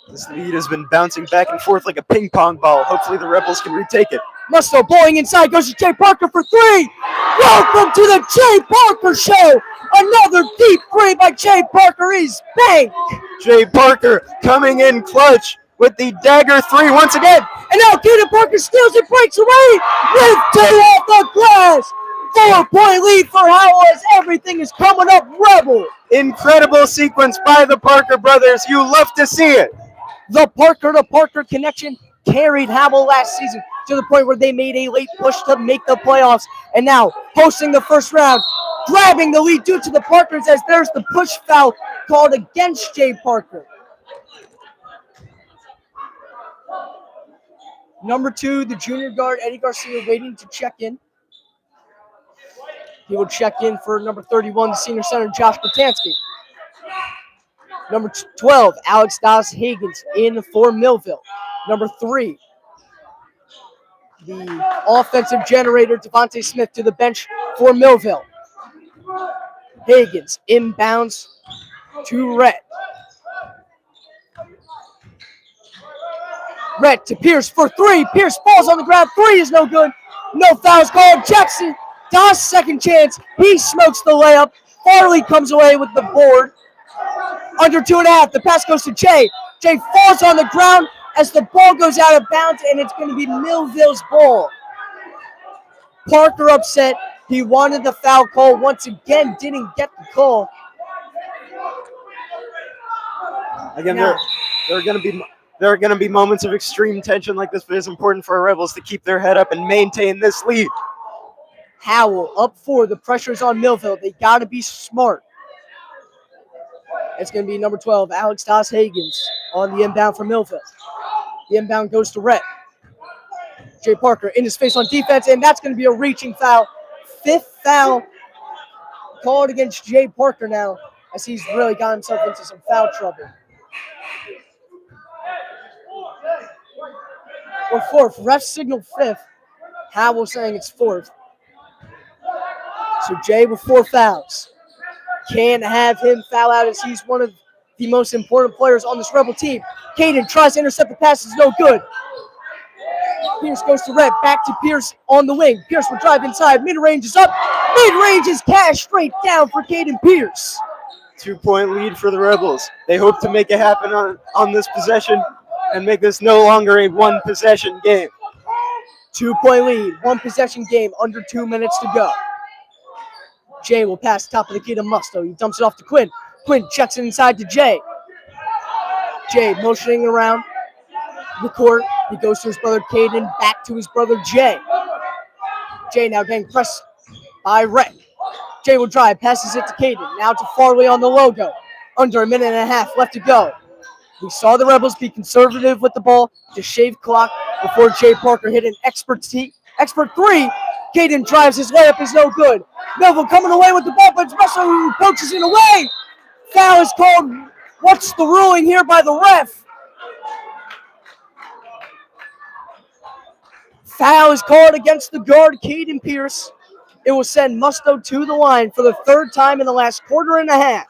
This lead has been bouncing back and forth like a ping pong ball. Hopefully the Rebels can retake it. Musto bowling inside, goes to Jay Parker for 3. Welcome to the Jay Parker Show. Another deep 3 by Jay Parker is banked. Jay Parker coming in clutch with the dagger 3 once again. And now Caden Parker steals it, breaks away with 2 off the glass. 4-point lead for Howell as everything is coming up Rebel. Incredible sequence by the Parker brothers. You love to see it. The Parker-to-Parker connection carried Howell last season to the point where they made a late push to make the playoffs. And now, hosting the first round, grabbing the lead due to the Parkers as there's the push foul called against Jay Parker. Number 2, the junior guard, Eddie Garcia, waiting to check in. He will check in for number 31, the senior center, Josh Kratansky. Number 12, Alex Dallas Higgins in for Milville. Number 3, the offensive generator, Devontae Smith, to the bench for Milville. Higgins inbounds to Rhett. Rhett to Pierce for three. Pierce falls on the ground. Three is no good. No fouls called. Jackson does second chance. He smokes the layup. Farley comes away with the board. Under 2.5. The pass goes to Jay. Jay falls on the ground as the ball goes out of bounds, and it's going to be Milville's ball. Parker upset. He wanted the foul call. Once again, didn't get the call. Again, there are going to be moments of extreme tension like this, but it's important for our Rebels to keep their head up and maintain this lead. Howell up 4. The pressure's on Milville. They got to be smart. It's going to be number 12, Alex Doss-Hagens, on the inbound for Milville. The inbound goes to Rhett. Jay Parker in his face on defense, and that's going to be a reaching foul. 5th foul called against Jay Parker now, as he's really got himself into some foul trouble. Or 4th. Ref signaled 5th. Howell saying it's 4th. So Jay with 4 fouls. Can't have him foul out as he's one of the most important players on this Rebel team. Caden tries to intercept the pass. It's no good. Pierce goes to Rhett. Back to Pierce on the wing. Pierce will drive inside. Mid-range is up. Mid-range is cashed straight down for Caden Pierce. 2-point lead for the Rebels. They hope to make it happen on this possession and make this no longer a one-possession game. 2-point lead. 1-possession game. Under 2 minutes to go. Jay will pass top of the key to Musto. He dumps it off to Quinn. Quinn checks it inside to Jay. Jay motioning around the court. He goes to his brother Caden, back to his brother Jay. Jay now getting pressed by Rhett. Jay will drive, passes it to Caden. Now to Farley on the logo. Under 1.5 minutes left to go. We saw the Rebels be conservative with the ball to shave clock before Jay Parker hit an expert 3. Caden drives, his layup is no good. Milville coming away with the ball, but it's Russell who poaches it away. Foul is called. What's the ruling here by the ref? Foul is called against the guard, Caden Pierce. It will send Musto to the line for the 3rd time in the last 1/4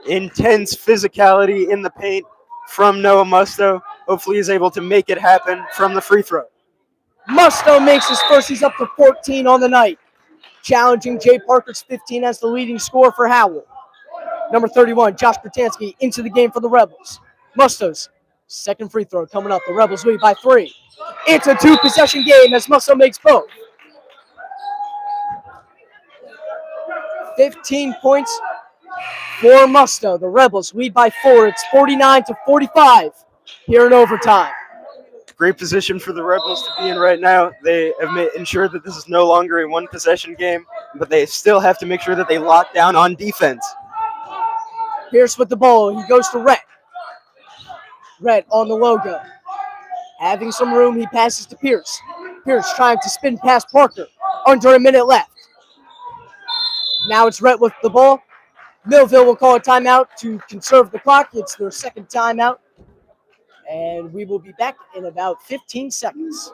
Intense physicality in the paint from Noah Musto. Hopefully he's able to make it happen from the free throw. Musto makes his first. He's up to 14 on the night. Challenging Jay Parker's 15 as the leading scorer for Howell. Number 31, Josh Bertansky into the game for the Rebels. Musto's second free throw coming up. The Rebels lead by 3. It's a 2-possession game as Musto makes both. 15 points for Musto. The Rebels lead by 4. It's 49-45 here in overtime. Great position for the Rebels to be in right now. They have ensured that this is no longer a one-possession game, but they still have to make sure that they lock down on defense. Pierce with the ball. He goes to Rhett. Rhett on the logo. Having some room, he passes to Pierce. Pierce trying to spin past Parker. Under 1 minute left. Now it's Rhett with the ball. Milville will call a timeout to conserve the clock. It's their 2nd timeout. And we will be back in about 15 seconds.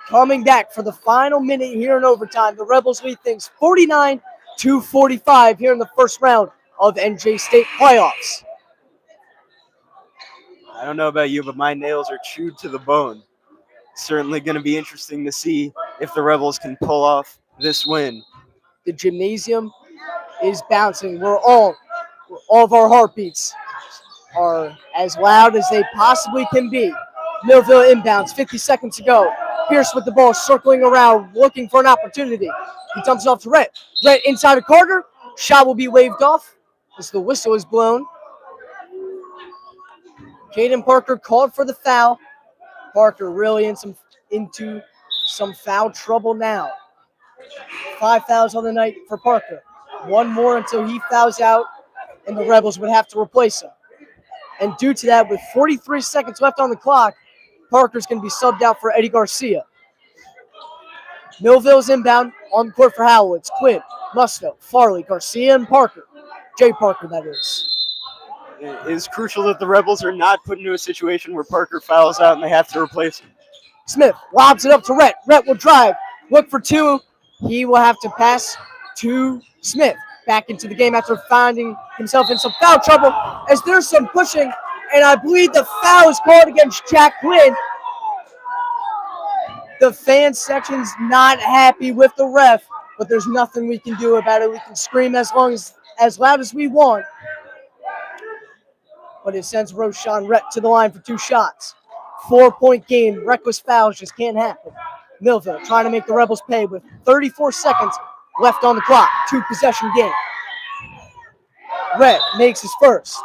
Coming back for the final minute here in overtime. The Rebels lead things 49-45 here in the first round of NJ State playoffs. I don't know about you, but my nails are chewed to the bone. Certainly going to be interesting to see if the Rebels can pull off this win. The gymnasium is bouncing. All of our heartbeats are as loud as they possibly can be. Milville inbounds, 50 seconds to go. Pierce with the ball, circling around, looking for an opportunity. He dumps it off to Rhett. Rhett inside of Carter. Shot will be waved off as the whistle is blown. Caden Parker called for the foul. Parker really into some foul trouble now. 5 fouls on the night for Parker. 1 more until he fouls out, and the Rebels would have to replace him. And due to that, with 43 seconds left on the clock, Parker's going to be subbed out for Eddie Garcia. Milville's inbound on the court for Howell. It's Quinn, Musto, Farley, Garcia, and Parker. Jay Parker, that is. It is crucial that the Rebels are not put into a situation where Parker fouls out and they have to replace him. Smith lobs it up to Rhett. Rhett will drive. Look for 2. He will have to pass to Smith. Back into the game after finding himself in some foul trouble as there's some pushing, and I believe the foul is called against Jack Quinn. The fan section's not happy with the ref, but there's nothing we can do about it. We can scream as loud as we want. But it sends Roshan Rhett to the line for 2 shots. 4-point game. Reckless fouls just can't happen. Milville trying to make the Rebels pay with 34 seconds left on the clock. 2-possession game. Rhett makes his first.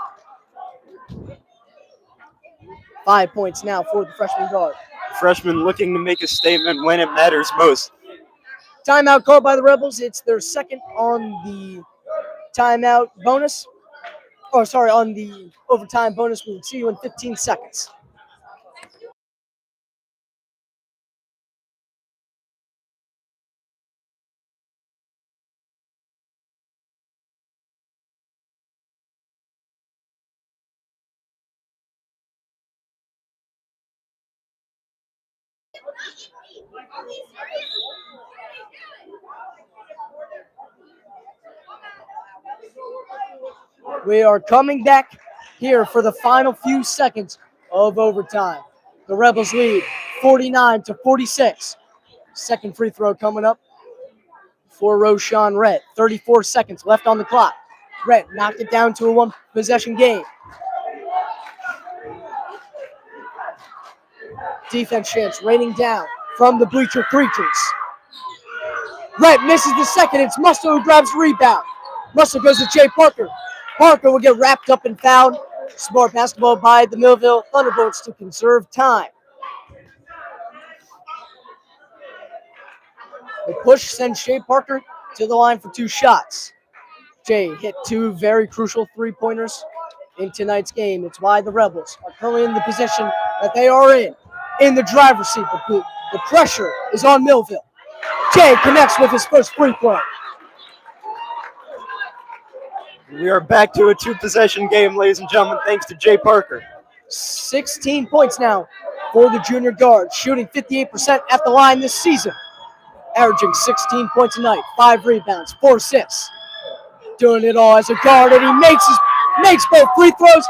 5 points now for the freshman guard. Freshman looking to make a statement when it matters most. Timeout called by the Rebels. It's their second on the timeout bonus. On the overtime bonus. We'll see you in 15 seconds. We are coming back here for the final few seconds of overtime. The Rebels lead 49-46. Second free throw coming up for Roshan Rhett. 34 seconds left on the clock. Rhett knocked it down to a 1-possession game. Defense chance raining down from the bleacher creatures. Rhett misses the second. It's Musto who grabs the rebound. Musto goes to Jay Parker. Parker will get wrapped up and fouled. Smart basketball by the Milville Thunderbolts to conserve time. The push sends Jay Parker to the line for 2 shots. Jay hit 2 very crucial 3-pointers in tonight's game. It's why the Rebels are currently in the position that they are in the driver's seat. The pressure is on Milville. Jay connects with his first free throw. We are back to a 2-possession game, ladies and gentlemen, thanks to Jay Parker. 16 points now for the junior guard, shooting 58% at the line this season. Averaging 16 points a night, 5 rebounds, 4 assists. Doing it all as a guard, and he makes both free throws.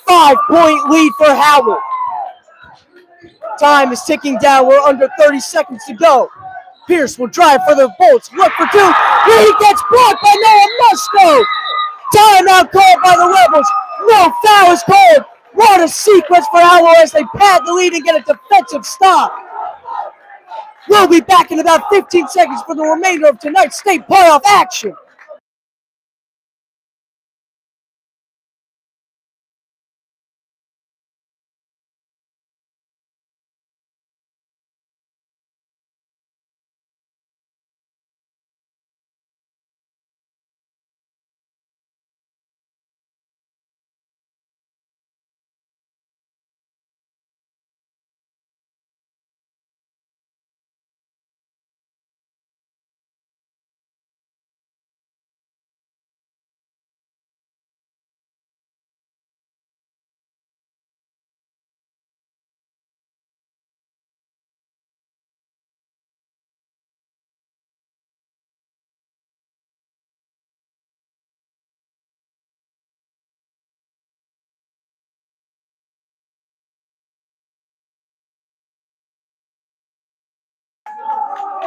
5-point lead for Howell. Time is ticking down. We're under 30 seconds to go. Pierce will drive for the Bolts. Look for 2. He gets blocked by Noah Musto. Timeout called by the Rebels. No foul is called. What a sequence for Howell as they pad the lead and get a defensive stop. We'll be back in about 15 seconds for the remainder of tonight's state playoff action.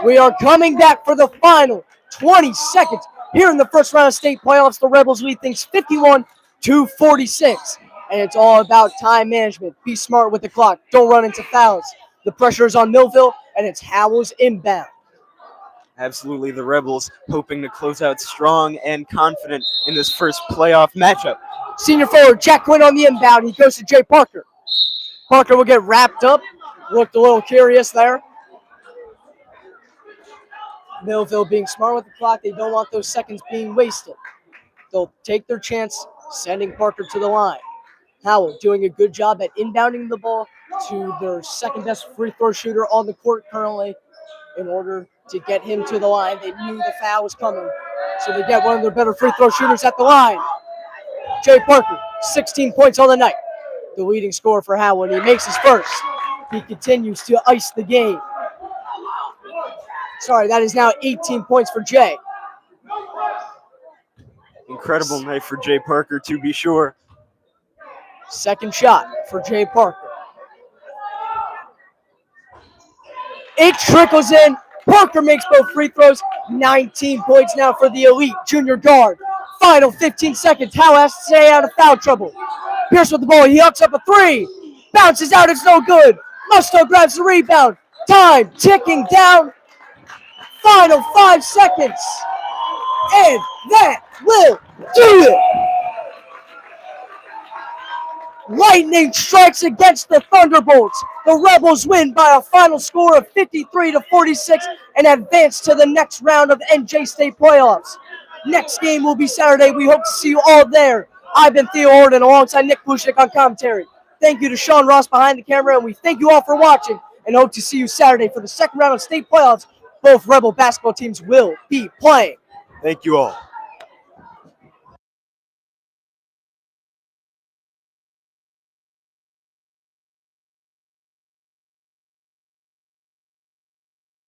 We are coming back for the final 20 seconds. Here in the first round of state playoffs, the Rebels lead things 51-46. And it's all about time management. Be smart with the clock. Don't run into fouls. The pressure is on Milville, and it's Howell's inbound. Absolutely, the Rebels hoping to close out strong and confident in this first playoff matchup. Senior forward Jack Quinn on the inbound. He goes to Jay Parker. Parker will get wrapped up. Looked a little curious there. Milville being smart with the clock. They don't want those seconds being wasted. They'll take their chance sending Parker to the line. Howell doing a good job at inbounding the ball to their second best free throw shooter on the court currently in order to get him to the line. They knew the foul was coming, so they get one of their better free throw shooters at the line. Jay Parker, 16 points on the night, the leading scorer for Howell, and he makes his first. He continues to ice the game. Sorry, that is now 18 points for Jay. Incredible night for Jay Parker, to be sure. Second shot for Jay Parker. It trickles in. Parker makes both free throws. 19 points now for the elite junior guard. Final 15 seconds. Howell has to stay out of foul trouble. Pierce with the ball. He hooks up a three. Bounces out. It's no good. Musto grabs the rebound. Time ticking down. Final 5 seconds. And that will do it. Lightning strikes against the Thunderbolts. The Rebels win by a final score of 53-46 and advance to the next round of NJ State playoffs. Next game will be Saturday. We hope to see you all there. I've been Theo Horton alongside Nick Pluzhnik on commentary. Thank you to Sean Ross behind the camera, and we thank you all for watching and hope to see you Saturday for the second round of state playoffs. Both Rebel basketball teams will be playing. Thank you all.